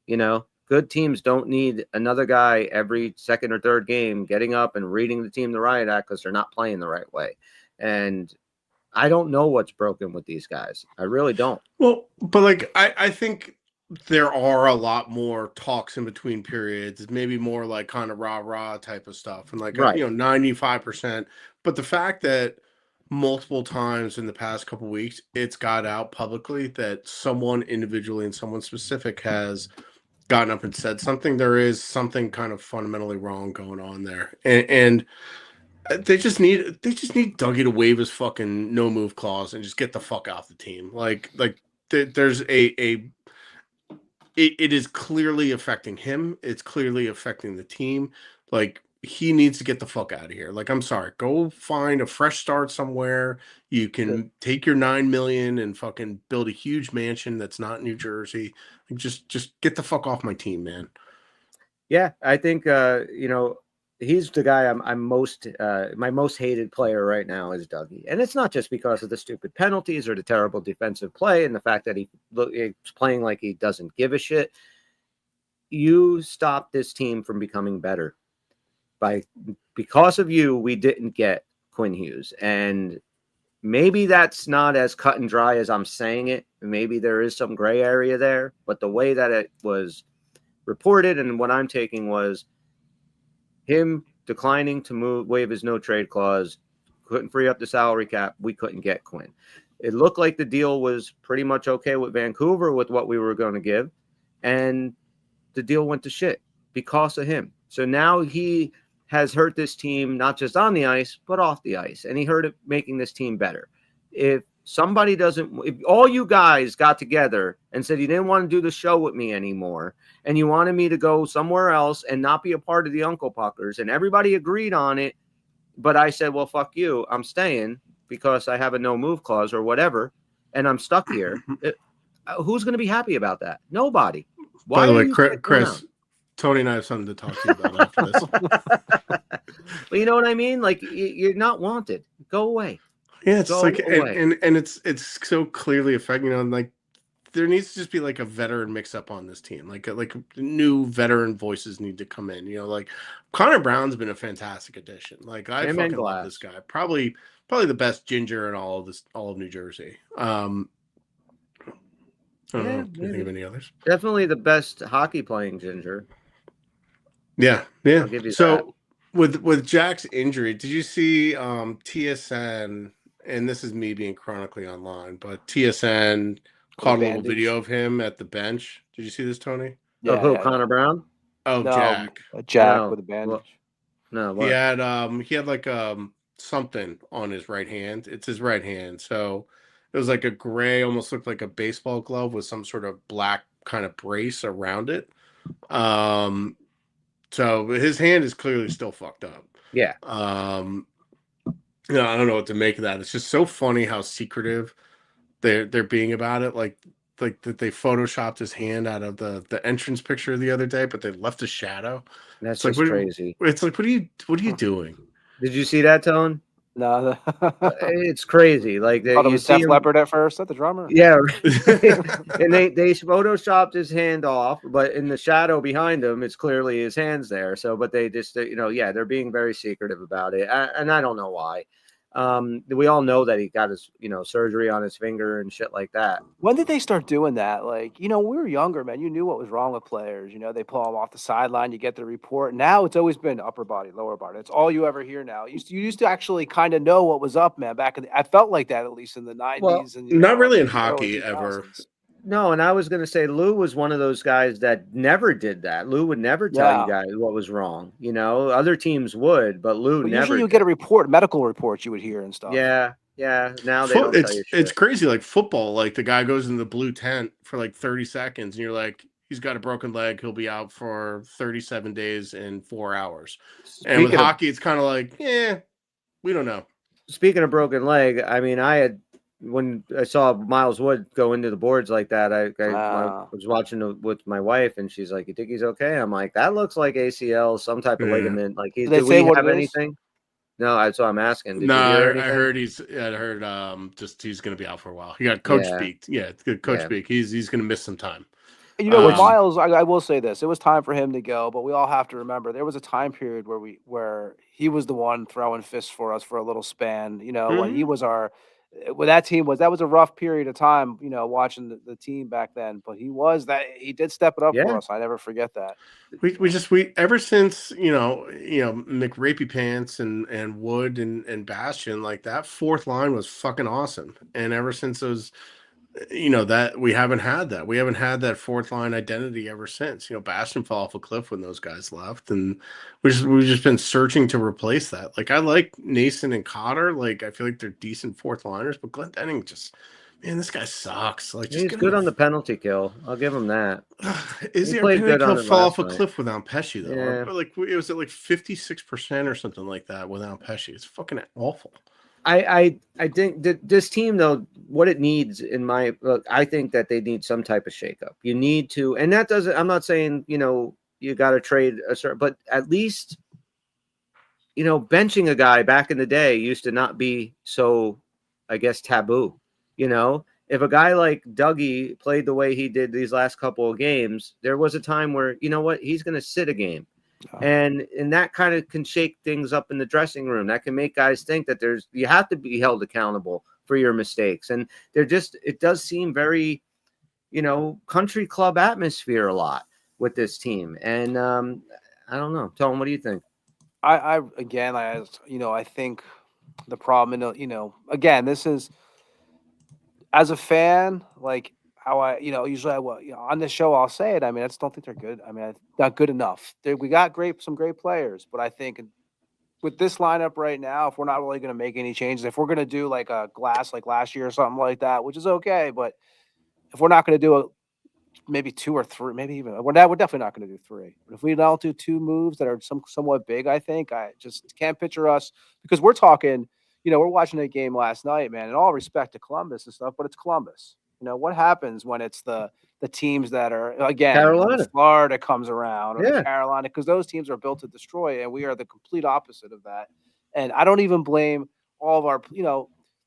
Good good teams don't need another guy every second or third game getting up and reading the team the riot act because they're not playing the right way. And I don't know what's broken with these guys. I really don't. Well, but like I think there are a lot more talks in between periods, maybe more like kind of rah-rah type of stuff. And like Right. 95%. But the fact that multiple times in the past couple weeks it's got out publicly that someone individually and someone specific has gotten up and said something, there is something kind of fundamentally wrong going on there. And they just need Dougie to waive his fucking no move clause and just get the fuck off the team. There's it is clearly affecting him. It's clearly affecting the team. Like, he needs to get the fuck out of here. Like, I'm sorry, go find a fresh start somewhere. You can take your $9 million and fucking build a huge mansion that's not New Jersey. Like, just get the fuck off my team, man. Yeah, I think he's the guy I'm most my most hated player right now is Dougie, and it's not just because of the stupid penalties or the terrible defensive play and the fact that he's playing like he doesn't give a shit. You stopped this team from becoming better because of you. We didn't get Quinn Hughes, and maybe that's not as cut and dry as I'm saying it. Maybe there is some gray area there, but the way that it was reported and what I'm taking was him declining to waive his no trade clause, couldn't free up the salary cap. We couldn't get Quinn. It looked like the deal was pretty much okay with Vancouver with what we were going to give, and the deal went to shit because of him. So now he has hurt this team, not just on the ice, but off the ice, and he hurt it making this team better. If all you guys got together and said you didn't want to do the show with me anymore and you wanted me to go somewhere else and not be a part of the Uncle Puckers, and everybody agreed on it, but I said, well, fuck you, I'm staying because I have a no move clause or whatever, and I'm stuck here. Who's going to be happy about that? Nobody. By the way, Chris, Tony and I have something to talk to you about after this. Well, you know what I mean? Like, you're not wanted. Go away. Yeah, it's like, and it's so clearly affecting, like, there needs to just be like a veteran mix up on this team. Like new veteran voices need to come in. Like, Connor Brown's been a fantastic addition. Like, I fucking love this guy. Probably the best ginger in all of New Jersey. I don't know. Can you think of any others? Definitely the best hockey playing ginger. Yeah. I'll give you so with Jack's injury, did you see TSN? And this is me being chronically online, but TSN caught a little video of him at the bench. Did you see this, Tony? Yeah, Connor Brown? Oh, no, Jack. Jack with a bandage. What? He had like something on his right hand. It's his right hand. So it was like a gray, almost looked like a baseball glove with some sort of black kind of brace around it. So his hand is clearly still fucked up. Yeah. I don't know what to make of that. It's just so funny how secretive they're being about it. Like that they photoshopped his hand out of the entrance picture the other day, but they left a shadow. That's just like, crazy. It's like, what are you doing? Did you see that, Tone? No, it's crazy. Like, you was Def Leppard at first, at the drummer. Yeah, and they photoshopped his hand off, but in the shadow behind him, it's clearly his hands there. So, but they just, they're being very secretive about it, and I don't know why. We all know that he got his, surgery on his finger and shit like that. When did they start doing that? Like, we were younger, man. You knew what was wrong with players. They pull them off the sideline. You get the report. Now it's always been upper body, lower body. It's all you ever hear now. You used to actually kind of know what was up, man. Back I felt like that at least in the 90s. Well, and not really in hockey ever. No, and I was going to say Lou was one of those guys that never did that. Lou would never tell you guys what was wrong. Other teams would, but Lou never. Usually you get a report, medical reports you would hear and stuff. Yeah. Now they don't tell you shit. It's crazy. Like football, like the guy goes in the blue tent for like 30 seconds, and you're like, he's got a broken leg. He'll be out for 37 days and 4 hours. And with hockey, it's kind of like, we don't know. Speaking of broken leg, I mean, when I saw Miles Wood go into the boards like that, I was watching it with my wife, and she's like, "You think he's okay?" I'm like, "That looks like ACL, some type of ligament." Like, did we have anything? No, so I'm asking. Did you hear anything? I heard just he's going to be out for a while. He got coach speak. Yeah, it's good coach speak. He's going to miss some time. You know, with Um, Miles, I will say this: it was time for him to go, but we all have to remember there was a time period where he was the one throwing fists for us for a little span. You know, when he mhm. was our, when that was a rough period of time. You know, watching the team back then, but he did step it up for Yeah, us. I never forget that. We ever since McRapey Pants and Wood and Bastion, like that fourth line was fucking awesome. And ever since those, that we haven't had that. We haven't had that fourth line identity ever since. Bastion fell off a cliff when those guys left, and we've just been searching to replace that. Like I like Nason and Cotter. Like I feel like they're decent fourth liners, but Glendening just, man, this guy sucks. Like just he's get him good on the penalty kill. I'll give him that. He Izzy, our played penalty good kill on it fell last off a night. cliff without Pesci though. Yeah. Like it was at like 56% or something like that without Pesci. It's fucking awful. I think that this team though, what it needs in my look, I think that they need some type of shakeup. You need to, and that doesn't. I'm not saying you got to trade a certain, but at least benching a guy back in the day used to not be so, I guess, taboo. If a guy like Dougie played the way he did these last couple of games, there was a time where he's going to sit a game. And that kind of can shake things up in the dressing room. That can make guys think that you have to be held accountable for your mistakes. And it does seem very, country club atmosphere a lot with this team. And I don't know. Tom, what do you think? I think the problem, again, this is as a fan, like how usually on this show, I'll say it. I mean, I just don't think they're good. I mean, not good enough. We got some great players, but I think with this lineup right now, if we're not really going to make any changes, if we're going to do like a glass like last year or something like that, which is okay, but if we're not going to do maybe 2 or 3, maybe even we're definitely not going to do 3. But if we don't do 2 moves that are somewhat big, I think I just can't picture us because we're talking. We're watching a game last night, man. In all respect to Columbus and stuff, but it's Columbus. What happens when it's the teams that are again when Carolina. the Florida comes around or the Yeah. Carolina, because those teams are built to destroy, and we are the complete opposite of that. And I don't even blame all of our,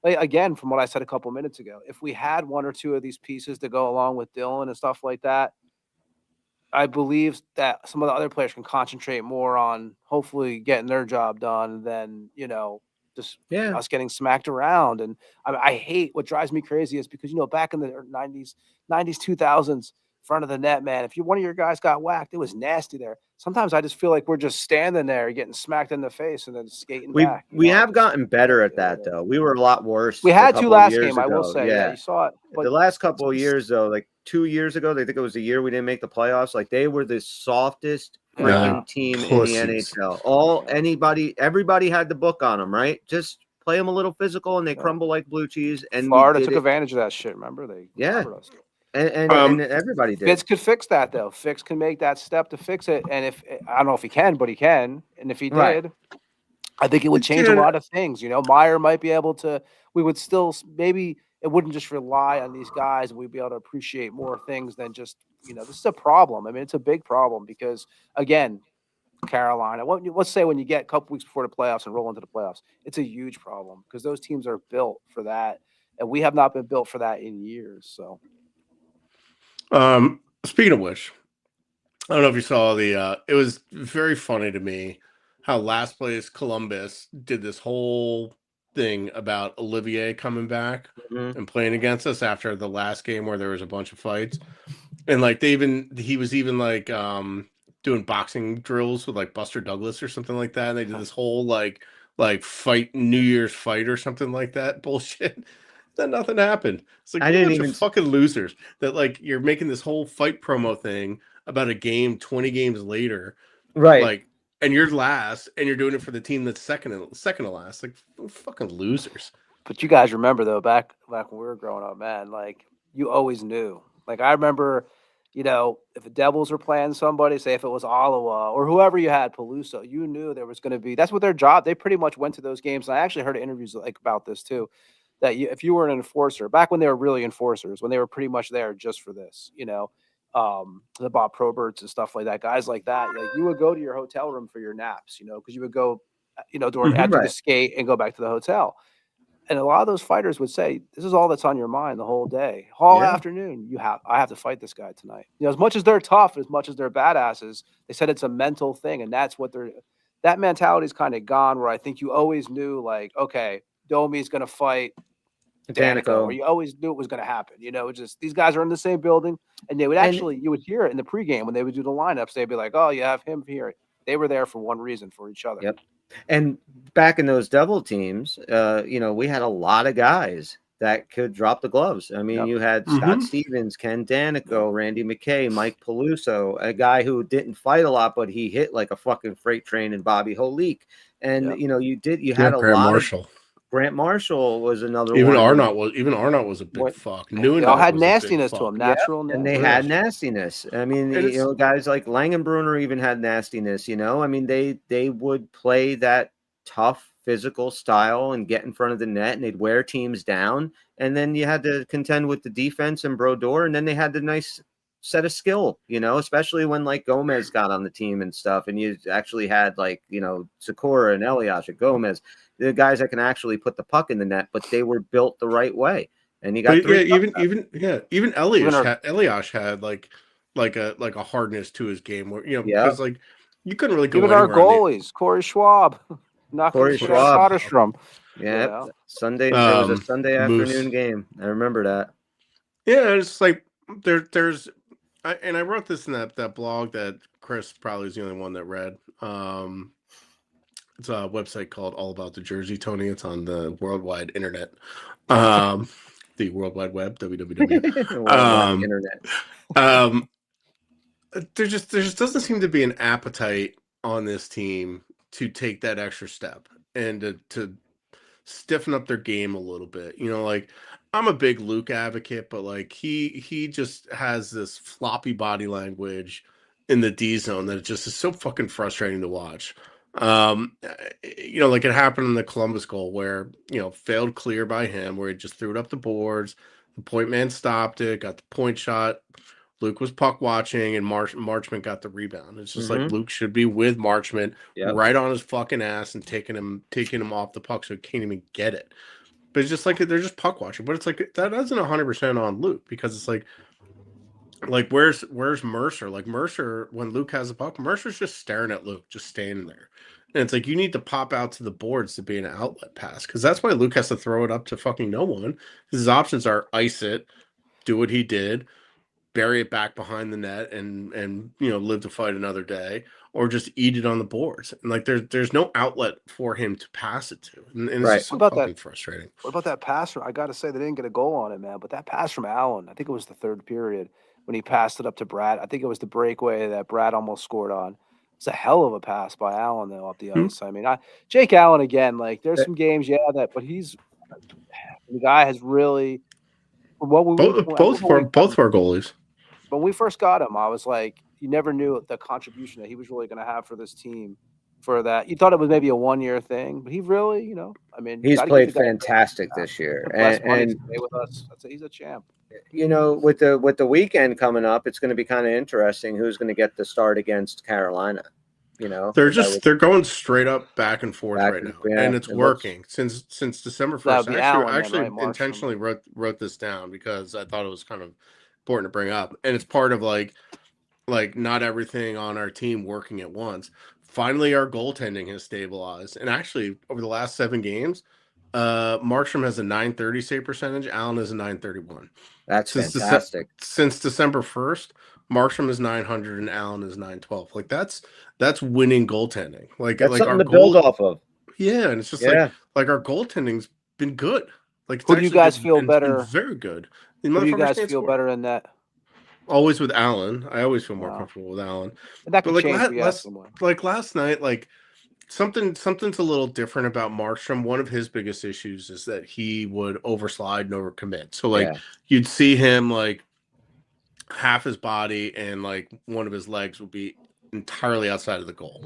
again, from what I said a couple minutes ago, if we had 1 or 2 of these pieces to go along with Dylan and stuff like that, I believe that some of the other players can concentrate more on hopefully getting their job done than, just Yeah. us getting smacked around. And I hate what drives me crazy is because, back in the 90s, 2000s, front of the net, man, if one of your guys got whacked, it was nasty there. Sometimes I just feel like we're just standing there getting smacked in the face and then skating back. We have gotten better at that though. We were a lot worse. We a had to couple last years game, I will ago. say. Yeah, you saw it. But the last couple of years though, like 2 years ago, they think it was the year we didn't make the playoffs. Like they were the softest freaking team pussies. in the NHL. Everybody had the book on them, right? Just play them a little physical, and they crumble like blue cheese. And Florida we did took it. advantage of that shit. Remember they covered us. And everybody did. Fitz could fix that though. Fitz can make that step to fix it. And if I don't know if he can, but he can. And if he did, I think it would change a lot of things. Meyer might be able to. We would still maybe it wouldn't just rely on these guys, and we'd be able to appreciate more things than just this is a problem. I mean, it's a big problem because again, Carolina. Let's say when you get a couple weeks before the playoffs and roll into the playoffs, it's a huge problem because those teams are built for that, and we have not been built for that in years. So. Speaking of which, I don't know if you saw it was very funny to me how last place Columbus did this whole thing about Olivier coming back and playing against us after the last game where there was a bunch of fights. And like he was even like doing boxing drills with like Buster Douglas or something like that. And they did this whole like fight New Year's fight or something like that bullshit. Then nothing happened. It's like you're a bunch of fucking losers that like you're making this whole fight promo thing about a game 20 games later. Right. Like, and you're last and you're doing it for the team that's second to last. Like fucking losers. But you guys remember though, back when we were growing up, man, like you always knew. Like I remember, if the Devils were playing somebody, say if it was Ottawa or whoever you had, Peluso, you knew there was going to be. That's what their job. They pretty much went to those games. And I actually heard interviews like about this too. That if you were an enforcer back when they were really enforcers, when they were pretty much there just for this, the Bob Proberts and stuff like that, guys like that, like you would go to your hotel room for your naps, because you would go, after the skate and go back to the hotel. And a lot of those fighters would say, "This is all that's on your mind the whole day, all Yeah. afternoon. I have to fight this guy tonight." As much as they're tough, as much as they're badasses, they said it's a mental thing, and that's what that mentality is kind of gone. Where I think you always knew, like, okay, Domi's going to fight Danico, or you always knew it was going to happen. Just these guys are in the same building, and they would you would hear it in the pregame when they would do the lineups. They'd be like, "Oh, you have him here." They were there for one reason, for each other. Yep. And back in those devil teams, we had a lot of guys that could drop the gloves. I mean, you had Scott Stevens, Ken Danico, Randy McKay, Mike Peluso, a guy who didn't fight a lot, but he hit like a fucking freight train, and Bobby Holik. And you had a Grant lot Marshall. of Grant Marshall was another even one. Arnott was a big fuck. They all had nastiness to them, natural, and they had nastiness. I mean, guys like Langenbrunner even had nastiness. I mean, they would play that tough physical style and get in front of the net, and they'd wear teams down. And then you had to contend with the defense and Brodeur, and then they had the nice set of skill, especially when like Gomez got on the team and stuff, and you actually had like Sakura and Elias and Gomez, the guys that can actually put the puck in the net, but they were built the right way. And you got even Elias had like a hardness to his game where because like you couldn't really go even our goalies, Corey Schwab, Corey Schwab, Soderstrom. Yeah, Sunday. It was a Sunday afternoon game. I remember that. Yeah, it's like there's I wrote this in that blog that Chris probably is the only one that read. It's a website called All About the Jersey, Tony. It's on the worldwide internet. The World Wide Web, www. Internet. There just doesn't seem to be an appetite on this team to take that extra step and to stiffen up their game a little bit. Like I'm a big Luke advocate, but like he just has this floppy body language in the D zone that it just is so fucking frustrating to watch. Like it happened in the Columbus goal where, failed clear by him, where he just threw it up the boards. The point man stopped it, got the point shot. Luke was puck watching, and Marchment got the rebound. It's just like Luke should be with Marchment right on his fucking ass and taking him off the puck so he can't even get it. But it's just like they're just puck watching. But it's like that isn't 100% on Luke, because it's like where's Mercer? Like Mercer, when Luke has the puck, Mercer's just staring at Luke, just standing there. And it's like you need to pop out to the boards to be an outlet pass, because that's why Luke has to throw it up to fucking no one. His options are ice it, do what he did, bury it back behind the net, and live to fight another day, or just eat it on the boards. And like there's no outlet for him to pass it to, and it's just so fucking frustrating. What about that pass from? I got to say they didn't get a goal on it, man. But that pass from Allen, I think it was the third period when he passed it up to Brad. I think it was the breakaway that Brad almost scored on. It's a hell of a pass by Allen though up the ice. I mean, Jake Allen again. Like there's some games, but he's the guy has really. Both of our goalies. When we first got him, I was like, you never knew the contribution that he was really going to have for this team. For that, you thought it was maybe a 1-year thing, but he really, I mean, he's played fantastic this year, and stay with us. He's a champ. With the weekend coming up, it's going to be kind of interesting who's going to get the start against Carolina. They're going straight up back and forth right now, and it's working since December 1st. I actually intentionally wrote this down because I thought it was kind of important to bring up, and it's part of like not everything on our team working at once. Finally, our goaltending has stabilized, and actually over the last 7 games, Markstrom has a .930 save percentage. Allen is a .931. That's fantastic. Since December 1st, Markstrom is .900 and Allen is .912. Like that's winning goaltending. Like that's something our to build off of. Yeah, and it's just like our goaltending's been good. Like who do you guys feel better? Very good. Who do you guys feel better in that? Always with Allen. I always feel more comfortable with Allen. And that could change like last night, like something's a little different about Markstrom. One of his biggest issues is that he would overslide and overcommit. So you'd see him like half his body and like one of his legs would be entirely outside of the goal.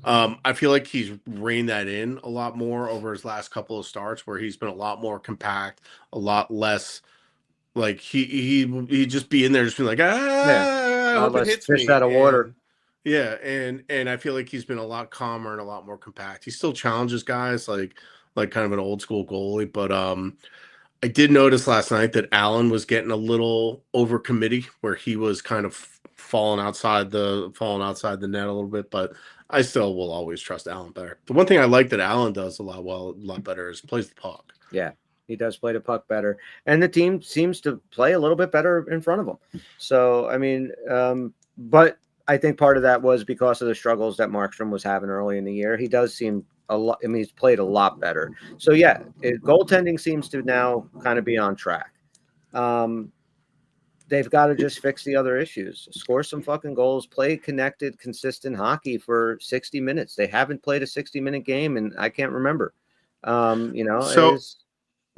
I feel like he's reined that in a lot more over his last couple of starts, where he's been a lot more compact, a lot less. Like he just be in there, just being like, I hope it hits fish out of water. And I feel like he's been a lot calmer and a lot more compact. He still challenges guys, like like kind of an old school goalie. But I did notice last night that Allen was getting a little over committee, where he was kind of falling outside the net a little bit. But I still will always trust Allen better. The one thing I like that Allen does a lot better is plays the puck. Yeah, he does play the puck better, and the team seems to play a little bit better in front of him. So, I mean, but I think part of that was because of the struggles that Markstrom was having early in the year. He does seem a lot. I mean, he's played a lot better. So, yeah, goaltending seems to now kind of be on track. They've got to just fix the other issues, score some fucking goals, play connected, consistent hockey for 60 minutes. They haven't played a 60-minute game, and I can't remember. So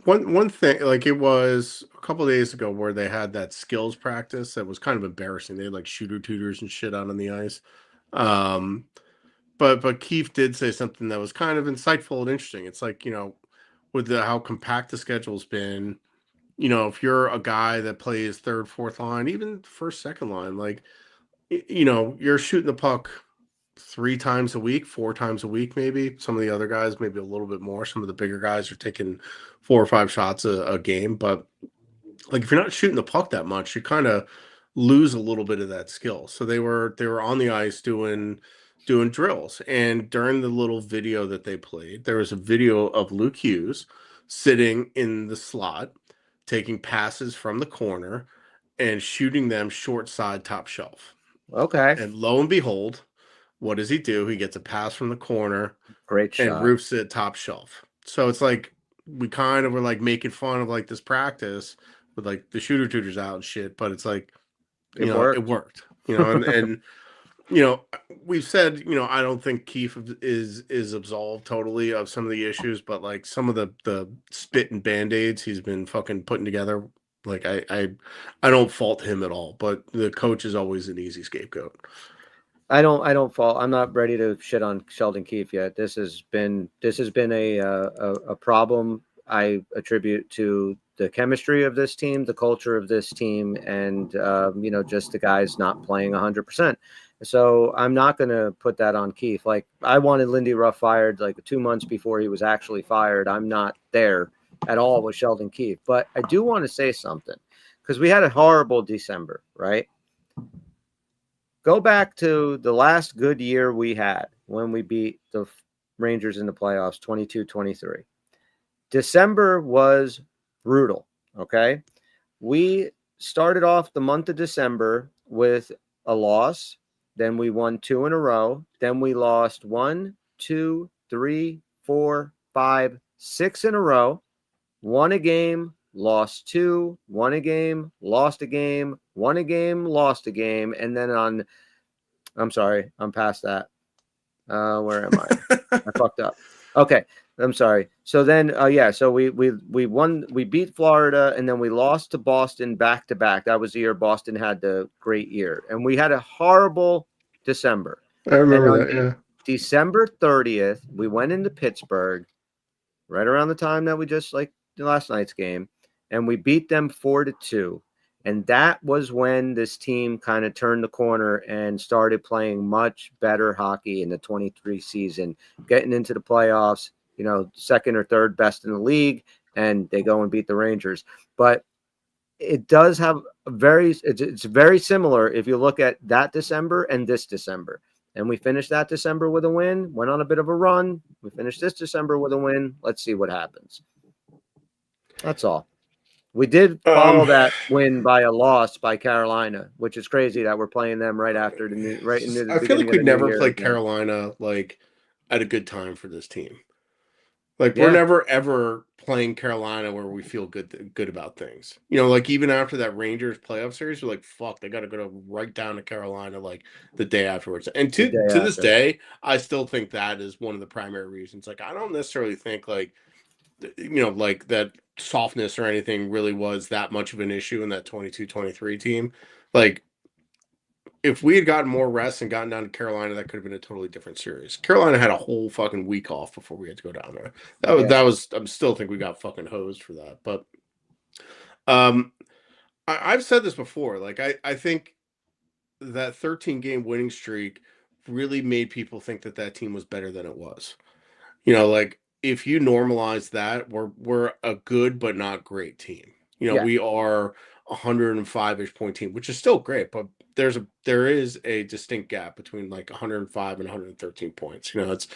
one thing, like it was a couple of days ago where they had that skills practice that was kind of embarrassing. They had like shooter tutors and shit out on the ice. Um, but Keefe did say something that was kind of insightful and interesting. It's like, with how compact the schedule's been, if you're a guy that plays third, fourth line, even first, second line, like, you're shooting the puck 3 times a week, 4 times a week, maybe. Some of the other guys, maybe a little bit more. Some of the bigger guys are taking 4 or 5 shots a game. But like, if you're not shooting the puck that much, you kind of lose a little bit of that skill. So they were on the ice doing drills. And during the little video that they played, there was a video of Luke Hughes sitting in the slot, taking passes from the corner and shooting them short side top shelf. Okay. And lo and behold, what does he do? He gets a pass from the corner Great and shot. roofs it top shelf. So it's like we kind of were like making fun of like this practice with like the shooter tutors out and shit, but it's like It it worked. And we've said, I don't think Keefe is absolved totally of some of the issues, but like some of the spit and band-aids he's been fucking putting together, like I don't fault him at all, but the coach is always an easy scapegoat. I don't fault. I'm not ready to shit on Sheldon Keefe yet. This has been a problem I attribute to the chemistry of this team, the culture of this team, and just the guys not playing 100%. So I'm not going to put that on Keefe. Like, I wanted Lindy Ruff fired like 2 months before he was actually fired. I'm not there at all with Sheldon Keefe, but I do want to say something, because we had a horrible December, right? Go back to the last good year we had when we beat the Rangers in the playoffs, 22-23. December was brutal, okay? We started off the month of December with a loss. Then we won 2 in a row. Then we lost 1, 2, 3, 4, 5, 6 in a row. Won a game, lost 2, won a game, lost a game, won a game, lost a game. And then I'm sorry, I'm past that. Where am I? I fucked up. Okay, I'm sorry. So then, so we won, we beat Florida, and then we lost to Boston back to back. That was the year Boston had the great year, and we had a horrible December. I remember that. Yeah. December 30th, we went into Pittsburgh, right around the time that we just like last night's game, and we beat them 4-2. And that was when this team kind of turned the corner and started playing much better hockey in the 23 season, getting into the playoffs, second or third best in the league, and they go and beat the Rangers. But it does have it's very similar if you look at that December and this December. And we finished that December with a win, went on a bit of a run. We finished this December with a win. Let's see what happens. That's all. We did follow that win by a loss by Carolina, which is crazy that we're playing them right after the I feel like we never played Carolina like at a good time for this team. Like we're never ever playing Carolina where we feel good about things. Like even after that Rangers playoff series, we're like, fuck, they got to go right down to Carolina like the day afterwards. And to this day, I still think that is one of the primary reasons. Like I don't necessarily think like that softness or anything really was that much of an issue in that 22-23 team. Like if we had gotten more rest and gotten down to Carolina, that could have been a totally different series. Carolina had a whole fucking week off before we had to go down there. That was I still think we got fucking hosed for that. But I've said this before. Like I think that 13-game winning streak really made people think that team was better than it was. Like if you normalize that, we're a good but not great team. Yeah. We are 105-ish point team, which is still great, but there is a distinct gap between like 105 and 113 points. That's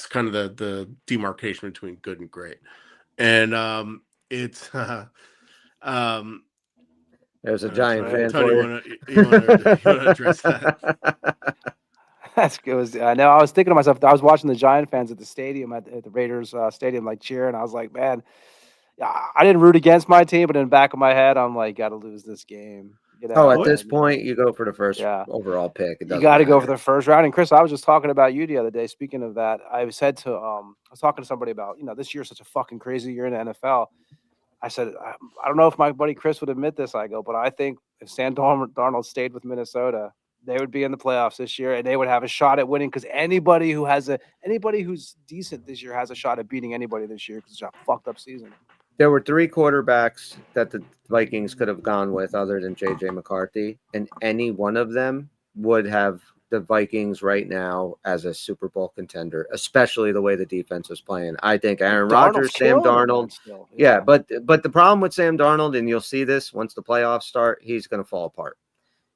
kind of the demarcation between good and great. And it's There's a Giant fan Tony, for you want to address that? That's good. I know. I was thinking to myself. I was watching the Giant fans at the stadium at the Raiders stadium, like cheering. I was like, man, I didn't root against my team, but in the back of my head, I'm like, got to lose this game. At this point, you go for the first Yeah. overall pick. You got to go for the first round. And Chris, I was just talking about you the other day. Speaking of that, I said to I was talking to somebody about this year's such a fucking crazy year in the NFL. I said I don't know if my buddy Chris would admit this. I go, but I think if Sam Darnold stayed with Minnesota, they would be in the playoffs this year, and they would have a shot at winning because anybody who's decent this year has a shot at beating anybody this year because it's a fucked up season. There were 3 quarterbacks that the Vikings could have gone with other than J.J. McCarthy, and any one of them would have the Vikings right now as a Super Bowl contender, especially the way the defense is playing. I think Aaron Rodgers, Sam Darnold. Still, yeah, but the problem with Sam Darnold, and you'll see this once the playoffs start, he's going to fall apart.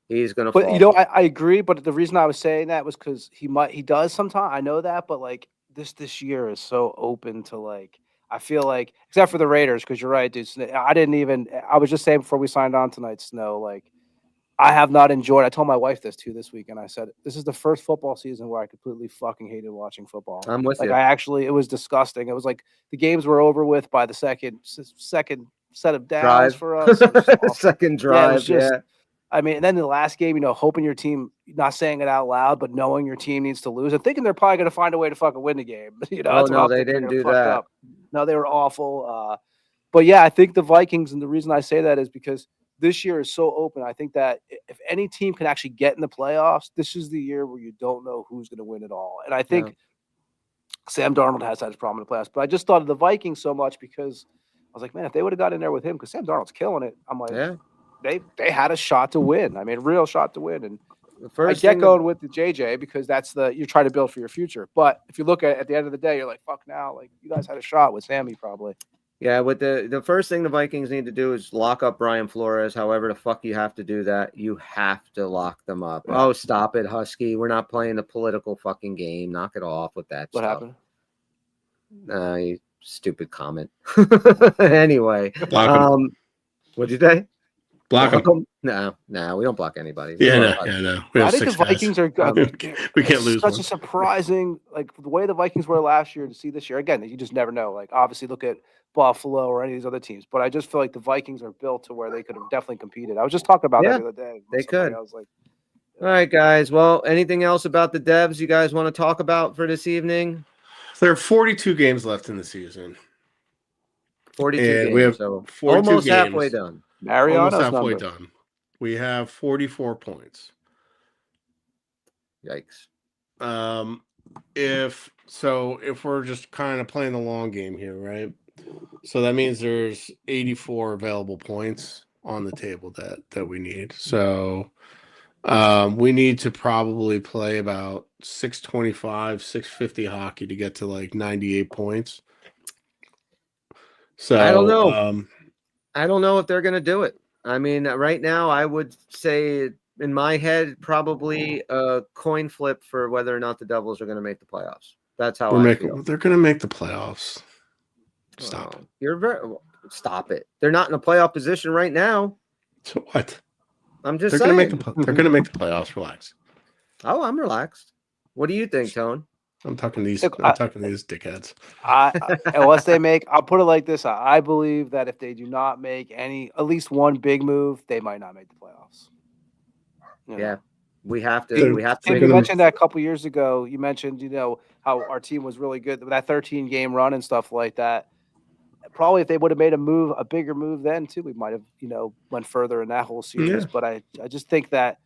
He's going to fall apart. I agree, but the reason I was saying that was because he does sometimes. I know that, but like this year is so open to like, I feel like, except for the Raiders, because you're right, dude. I was just saying before we signed on tonight, Snow, like, I have not enjoyed. I told my wife this too this week, and I said, this is the first football season where I completely fucking hated watching football. I'm with you. It was disgusting. It was like the games were over with by the second set of downs for us. Second drive, yeah. I mean, and then the last game, hoping your team, not saying it out loud, but knowing your team needs to lose and thinking they're probably going to find a way to fucking win the game. No, they didn't do that. Up. No, they were awful. But yeah, I think the Vikings, and the reason I say that is because this year is so open. I think that if any team can actually get in the playoffs, this is the year where you don't know who's going to win it all. And I think Sam Darnold has had his problem in the playoffs. But I just thought of the Vikings so much because I was like, man, if they would have got in there with him, because Sam Darnold's killing it, I'm like, they had a shot to win. I mean, real shot to win. And I get going with the JJ because that's you're trying to build for your future. But if you look at the end of the day, you're like, fuck now. Like, you guys had a shot with Sammy probably. Yeah, with the first thing the Vikings need to do is lock up Brian Flores. However the fuck you have to do that, you have to lock them up. Yeah. Oh, stop it, Husky. We're not playing a political fucking game. Knock it off with that What stuff. happened? You stupid comment. Anyway. What'd you say? Block them. No, we don't block anybody. No. I think the Vikings are good. We can't lose such a surprising, like the way the Vikings were last year to see this year. Again, you just never know. Like, obviously, look at Buffalo or any of these other teams, but I just feel like the Vikings are built to where they could have definitely competed. I was just talking about that the other day. They could. I was like, all right, guys. Well, anything else about the Devs you guys want to talk about for this evening? There are 42 games left in the season. 42 games. We have so 42 almost games. Halfway done. Mariano's almost halfway number. done. We have 44 points. Yikes. If we're just kind of playing the long game here, right? So that means there's 84 available points on the table that we need. So we need to probably play about 625, 650 hockey to get to like 98 points. So I don't know. I don't know if they're going to do it. I mean, right now, I would say in my head, probably a coin flip for whether or not the Devils are going to make the playoffs. That's how I feel. They're going to make the playoffs. Stop it. Stop it. They're not in a playoff position right now. So what? I'm just saying. They're going to make the playoffs. Relax. Oh, I'm relaxed. What do you think, Tone? I'm talking to these dickheads. Unless they make, I'll put it like this: I believe that if they do not make at least one big move, they might not make the playoffs. Yeah, we have to. You mentioned that a couple years ago. You mentioned, how our team was really good with that 13-game run and stuff like that. Probably if they would have made a bigger move then too, we might have, went further in that whole series. Yeah. But I just think that.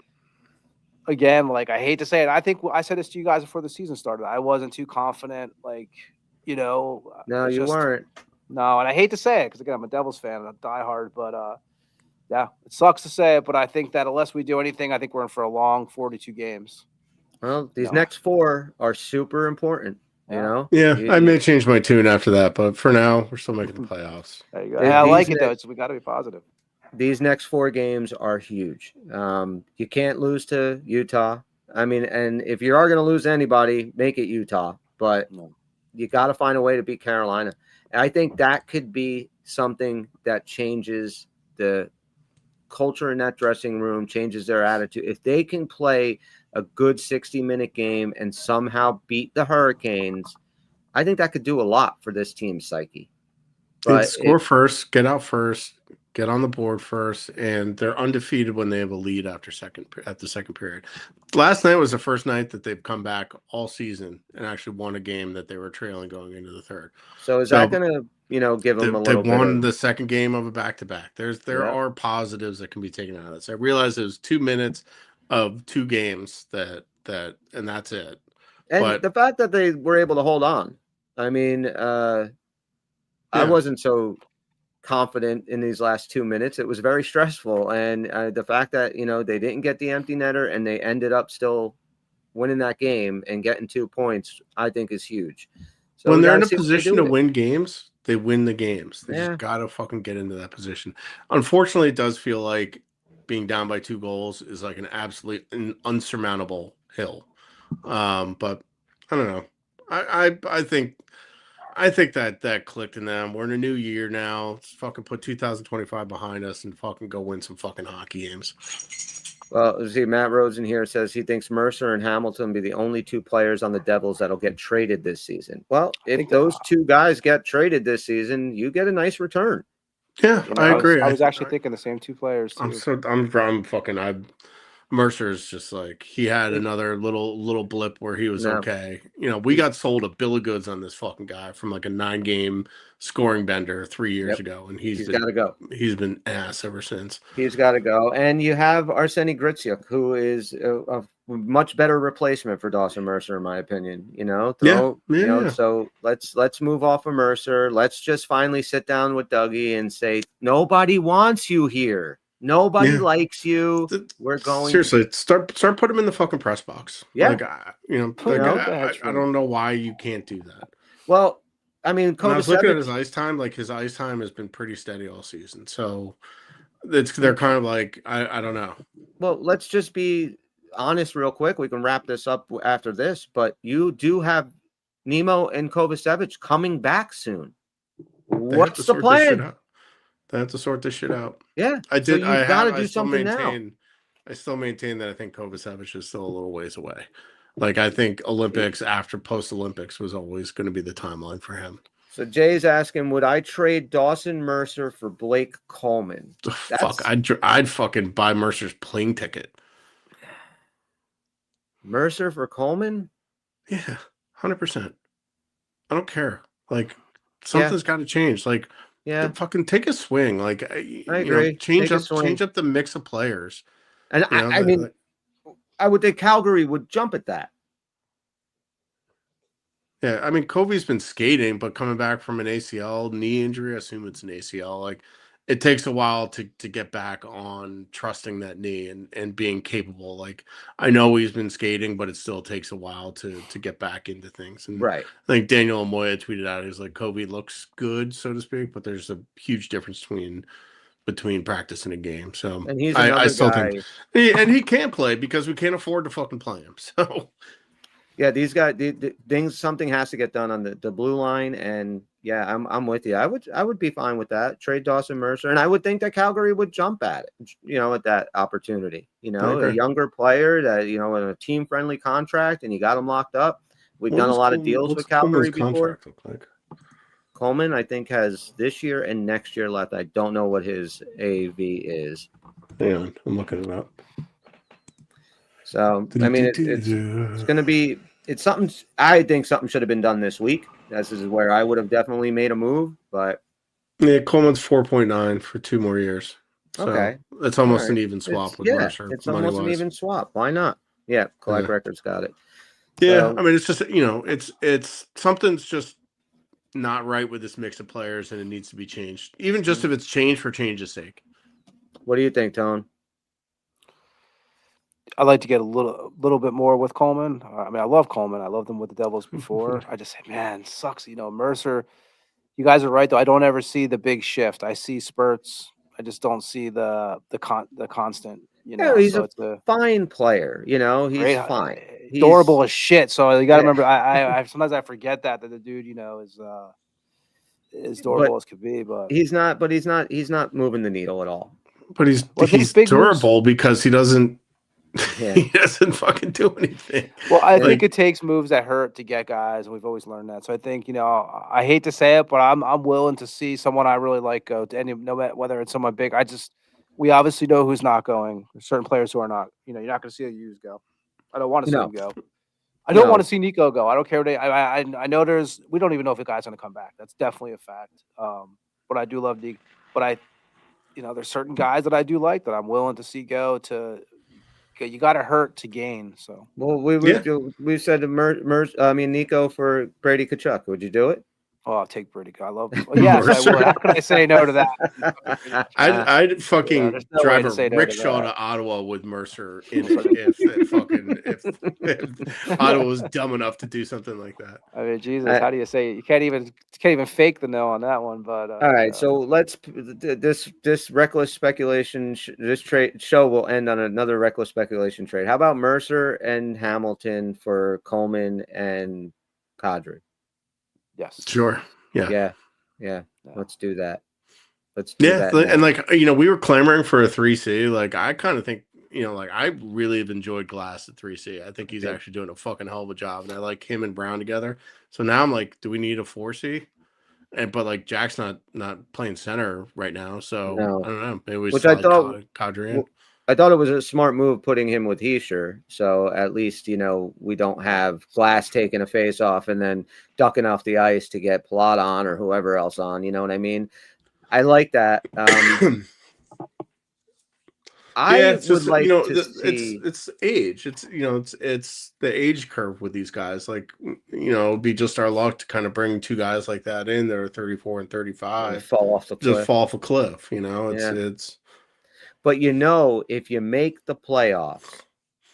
Again, like, I hate to say it. I think I said this to you guys before the season started. I wasn't too confident, No, you weren't. No, and I hate to say it because, again, I'm a Devils fan and a diehard. But, yeah, it sucks to say it. But I think that unless we do anything, I think we're in for a long 42 games. Well, these next 4 are super important. You know? Yeah, You- I you- may change my tune after that, but for now, we're still making the playoffs. There you go. Th- Hey, I like these it though. next- We got to be positive. These next 4 games are huge. You can't lose to Utah. I mean, and if you are going to lose to anybody, make it Utah. But No. you got to find a way to beat Carolina. And I think that could be something that changes the culture in that dressing room, changes their attitude. If they can play a good 60-minute game and somehow beat the Hurricanes, I think that could do a lot for this team's psyche. But Score first, get out first, get on the board first, and they're undefeated when they have a lead at the second period. Last night was the first night that they've come back all season and actually won a game that they were trailing going into the third. so is that going to, give them a They little won bit the second game of a back-to-back. There are positives that can be taken out of this. I realize it was 2 minutes of 2 games and that's it. and But the fact that they were able to hold on. I mean, I wasn't so confident in these last 2 minutes. It was very stressful, and the fact that they didn't get the empty netter and they ended up still winning that game and getting 2 points, I think is huge. So when we they're in gotta a see what they position do to with it. win games, they win the games. They Yeah. just gotta fucking get into that position. Unfortunately, it does feel like being down by 2 goals is like an absolutely unsurmountable hill. But I don't know. I think that clicked in them. We're in a new year now. Let's fucking put 2025 behind us and fucking go win some fucking hockey games. Well, see, Matt Rosen here says he thinks Mercer and Hamilton will be the only 2 players on the Devils that'll get traded this season. Well, if those 2 guys get traded this season, you get a nice return. Yeah, I agree. I was actually thinking the same 2 players too. Mercer's just like he had another little blip where he was No. okay. We got sold a bill of goods on this fucking guy from like a 9-game scoring bender 3 years ago, and he's got to go. He's been ass ever since. He's got to go. And you have Arseny Gritsyuk, who is a much better replacement for Dawson Mercer, in my opinion. So let's move off of Mercer. Let's just finally sit down with Dougie and say, nobody wants you here. Nobody likes you. We're going seriously start put him in the fucking press box. Yeah. I don't know why you can't do that. Well, I mean, I was looking at his ice time. Like his ice time has been pretty steady all season. So they're kind of like I don't know. Well, let's just be honest real quick. We can wrap this up after this, but you do have Nemo and Kovacevic coming back soon. What's the plan? They have to sort this shit out. Yeah, I did. So you got to do something now. now. I still maintain that I think Kovacevic is still a little ways away. Like I think Olympics after post Olympics was always going to be the timeline for him. So Jay's asking, would I trade Dawson Mercer for Blake Coleman? Fuck, I'd fucking buy Mercer's plane ticket. Mercer for Coleman? Yeah, 100%. I don't care. Like something's got to change. Like. Yeah, fucking take a swing. Like I agree. Change up the mix of players. And I mean, I would think Calgary would jump at that. Yeah, I mean, Kobe's been skating, but coming back from an ACL knee injury, I assume it's an ACL. Like, it takes a while to get back on trusting that knee and being capable. Like, I know he's been skating, but it still takes a while to get back into things. And right. I think Daniel Amoya tweeted out, he's like, Kobe looks good, so to speak, but there's a huge difference between practice and a game. So and he's another guy. And he can't play because we can't afford to fucking play him. So yeah, these guys, something has to get done on the blue line, and yeah, I'm with you. I would be fine with that. Trade Dawson Mercer, and I would think that Calgary would jump at it, at that opportunity. A younger player that in a team friendly contract, and you got him locked up. We've done a lot of deals with Calgary before. Coleman, I think, has this year and next year left. I don't know what his AV is. Hang on, I'm looking it up. So I mean, it's going to be. It's something. I think something should have been done this week. This is where I would have definitely made a move. But yeah, Coleman's 4.9 for 2 more years. So okay, it's almost an even swap with Mercer. It's almost an even swap. Why not? Yeah, Collect Records got it. Yeah, so, I mean, it's just it's something's just not right with this mix of players, and it needs to be changed. Even just if it's changed for change's sake. What do you think, Tone? I'd like to get a little bit more with Coleman. I mean, I love Coleman. I loved him with the Devils before. I just say, man, sucks. Mercer. You guys are right though. I don't ever see the big shift. I see spurts. I just don't see the constant. Yeah, he's So a it's a fine player. great, He's fine. adorable as shit. So you got to Yeah. remember. I sometimes I forget that the dude is as adorable as could be. But he's not. But he's not moving the needle at all. But he's Well, it takes big moves. durable because he doesn't Yeah. he doesn't fucking do anything. Well, I think it takes moves that hurt to get guys, and we've always learned that. So I think I hate to say it, but I'm willing to see someone I really like go to any, no matter whether it's someone big. We obviously know who's not going. There's certain players who are not. You're not going to see a Hughes go. I don't want to see him go. I don't want to see Nico go. I don't care. I know we don't even know if the guy's going to come back. That's definitely a fact. But I do love Nico. But there's certain guys that I do like that I'm willing to see go to. You got to hurt to gain. So we said Nico for Brady Tkachuk. Would you do it? Oh, I'll take Brady. I love him. Yes, I would. How could I say no to that? I'd fucking no drive way to a say rickshaw no to to Ottawa with Mercer in it if Ottawa was dumb enough to do something like that. I mean, Jesus, how do you say it? You can't even fake the no on that one. But all right, so let's this reckless speculation. This trade show will end on another reckless speculation trade. How about Mercer and Hamilton for Coleman and Kadri? Yes. Sure. Yeah. Let's do that. Let's do that. And we were clamoring for a 3C. Like, I kind of think, I really have enjoyed Glass at 3C. I think he's actually doing a fucking hell of a job, and I like him and Brown together. So now I'm like, do we need a 4C? But like Jack's not playing center right now, so I don't know. Maybe we Kadri in. I thought it was a smart move putting him with Heischer, so at least we don't have Glass taking a face off and then ducking off the ice to get Palat on or whoever else on. You know what I mean? I like that. It's age. It's the age curve with these guys. Like, it'd be just our luck to kind of bring two guys like that in that are 34 and 35, fall off the cliff. Just fall off a cliff. It's. But if you make the playoffs,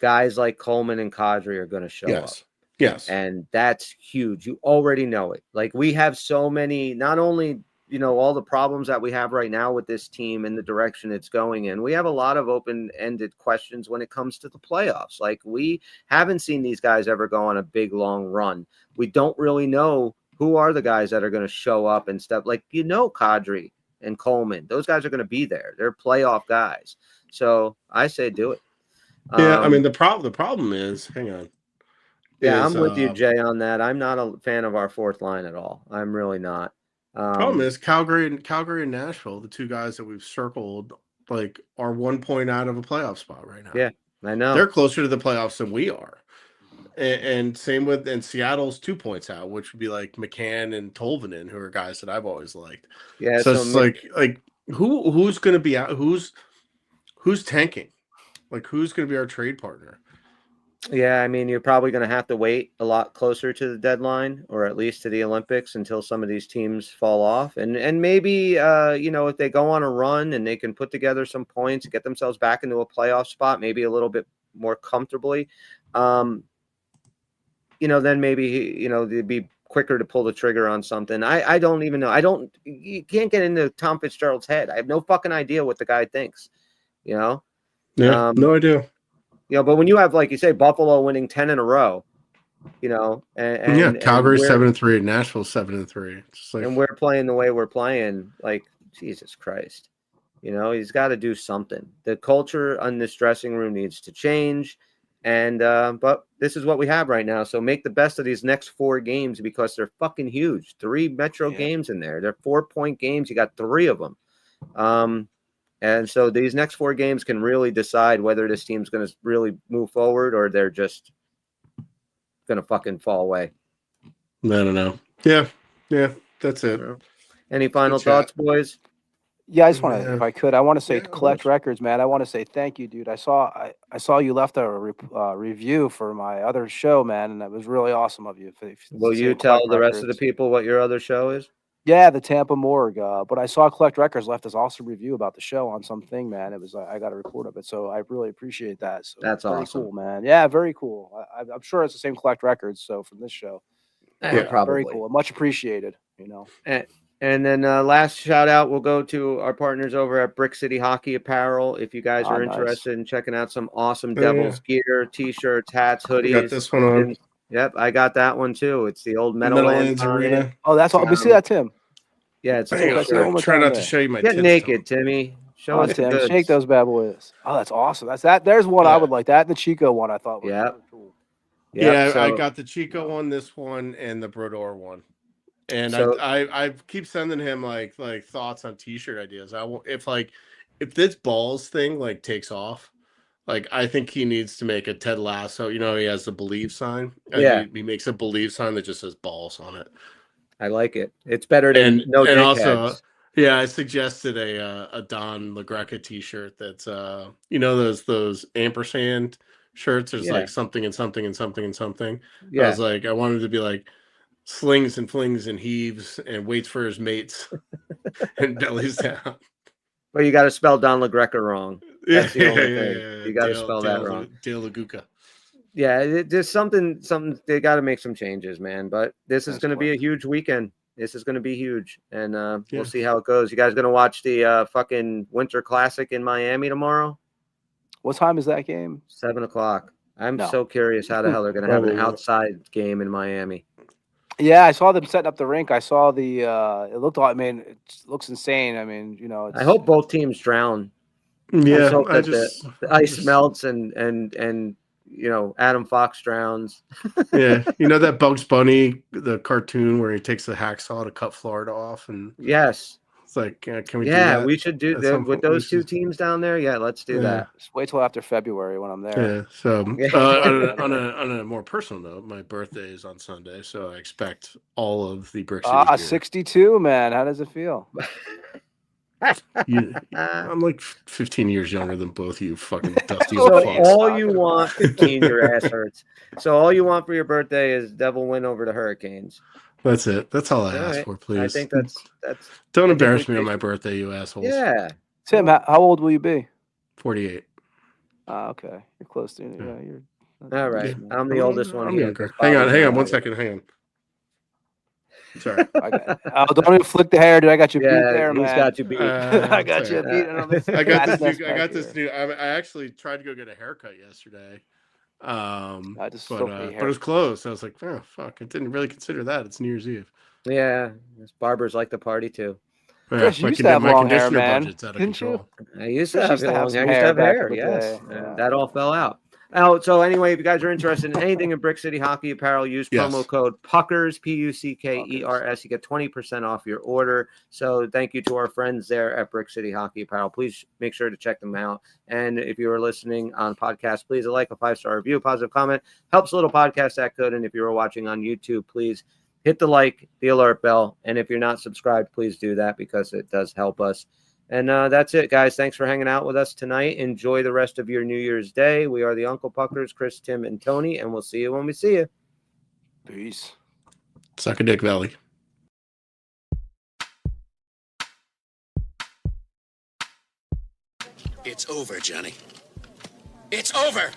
guys like Coleman and Kadri are going to show up. Yes. And that's huge. You already know it. Like, we have so many, not only, all the problems that we have right now with this team and the direction it's going in. We have a lot of open-ended questions when it comes to the playoffs. Like, we haven't seen these guys ever go on a big, long run. We don't really know who are the guys that are going to show up and stuff. Like, Kadri and Coleman, those guys are going to be there. They're playoff guys. So I say do it. Yeah, I mean, the problem is, hang on. Yeah, I'm with you, Jay, on that. I'm not a fan of our fourth line at all. I'm really not. Problem is Calgary and Nashville, the two guys that we've circled, like, are 1 point out of a playoff spot right now. Yeah, I know. They're closer to the playoffs than we are. And same and Seattle's 2 points out, which would be like McCann and Tolvanen, who are guys that I've always liked. Yeah, so it's like who's going to be out? Who's tanking? Like, who's going to be our trade partner? Yeah, I mean, you're probably going to have to wait a lot closer to the deadline, or at least to the Olympics, until some of these teams fall off. And maybe, if they go on a run and they can put together some points, get themselves back into a playoff spot, maybe a little bit more comfortably, then maybe, they'd be quicker to pull the trigger on something. I don't even know. You can't get into Tom Fitzgerald's head. I have no fucking idea what the guy thinks, Yeah, no idea. But when you have, like you say, Buffalo winning 10 in a row, Calgary 7-3, Nashville 7-3. And we're playing the way we're playing, like, Jesus Christ. He's got to do something. The culture on this dressing room needs to change. And but this is what we have right now. So make the best of these next 4 games, because they're fucking huge. 3 Metro games in there. They're 4-point games. You got 3 of them. And so these next 4 games can really decide whether this team's going to really move forward or they're just going to fucking fall away. I don't know. Yeah, that's it. Any final thoughts, boys? Yeah, I just want to, if I could, I want to say Collect Records, man. I want to say thank you, dude. I saw you left a review for my other show, man, and that was really awesome of you. Will you tell the rest of the people what your other show is? Yeah, the Tampa Morgue. But I saw Collect Records left us awesome review about the show on something, man. It was I got a report of it, so I really appreciate that. So That's very awesome. cool, man. Yeah, very cool. I'm sure it's the same Collect Records. So from this show, Yeah, probably. very cool. Much appreciated. You know. And then last shout out will go to our partners over at Brick City Hockey Apparel. If you guys are interested in checking out some awesome Devils gear, t-shirts, hats, hoodies. I got this one on. Yep, I got that one too. It's the old Meadowlands Arena. Oh, that's all. We see that, Tim. Yeah, it's try not to show you my Get tits, naked, Timmy. Show us Tim. the goods. Shake those bad boys. Oh, that's awesome. That's that. There's one I would like. That and the Chico one I thought was really cool. Yeah, I got the Chico one, this one, and the Brodor one. And I keep sending him like thoughts on t-shirt ideas. If this balls thing like takes off, like I think he needs to make a Ted Lasso. You know, he has the believe sign. He makes a believe sign that just says balls on it. I like it. It's better than no dickheads. Also, I suggested a Don LaGreca t-shirt that's those ampersand shirts. There's like something and something and something and something. Yeah. I was like, I wanted to be like slings and flings and heaves and waits for his mates and bellies down. But you got to spell Don LaGreca wrong. That's the only thing. You got to spell that wrong. Dale LaGuca. Yeah, there's something they got to make some changes, man. But this is going to be a huge weekend. This is going to be huge, and we'll see how it goes. You guys going to watch the fucking Winter Classic in Miami tomorrow? What time is that game? 7:00. I'm so curious how the hell they're going to have an outside game in Miami. Yeah, I saw them setting up the rink. I saw the. It looked like. I mean, it looks insane. I mean, you know. I hope both teams drown. Yeah, the ice melts and Adam Fox drowns. Yeah, that Bugs Bunny, the cartoon where he takes the hacksaw to cut Florida off, and yes, it's like, can we? do Yeah, that we should do that with those two teams down there. Yeah, let's do that. Just wait till after February when I'm there. Yeah. So on a more personal note, my birthday is on Sunday, so I expect all of the Brick City. 62, man. How does it feel? I'm like 15 years younger than both of you fucking dusty so fucks. all you want, 15, your ass hurts. So all you want for your birthday is Devil win over the Hurricanes. That's it. That's all I ask for, please. I think that's. Don't embarrass me on my birthday, you assholes. Yeah. Tim, how old will you be? 48. Okay, you're close to. Yeah, you're. All right, I'm the oldest one here. Hang on, 1 second. Hang on. Sorry. Don't even flick the hair, dude. I got you beat there, man. He's got you beat. I got you beat. I got this new. I actually tried to go get a haircut yesterday. But it was closed. So I was like, oh fuck! I didn't really consider that. It's New Year's Eve. Yeah, barbers like to party too. Chris, you used to have long hair, man. Didn't you? I used to have long hair. I used to have hair. Yes, that all fell out. So anyway, if you guys are interested in anything in Brick City Hockey Apparel, use promo code PUCKERS, PUCKERS. You get 20% off your order. So thank you to our friends there at Brick City Hockey Apparel. Please make sure to check them out. And if you are listening on podcast, please a 5-star review, a positive comment. Helps a little podcast that good. And if you are watching on YouTube, please hit the the alert bell. And if you're not subscribed, please do that because it does help us. And that's it, guys. Thanks for hanging out with us tonight. Enjoy the rest of your New Year's Day. We are the Uncle Puckers, Chris, Tim, and Tony, and we'll see you when we see you. Peace. Suck a dick, Valley. It's over, Johnny. It's over.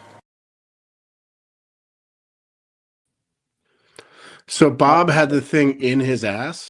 So Bob had the thing in his ass?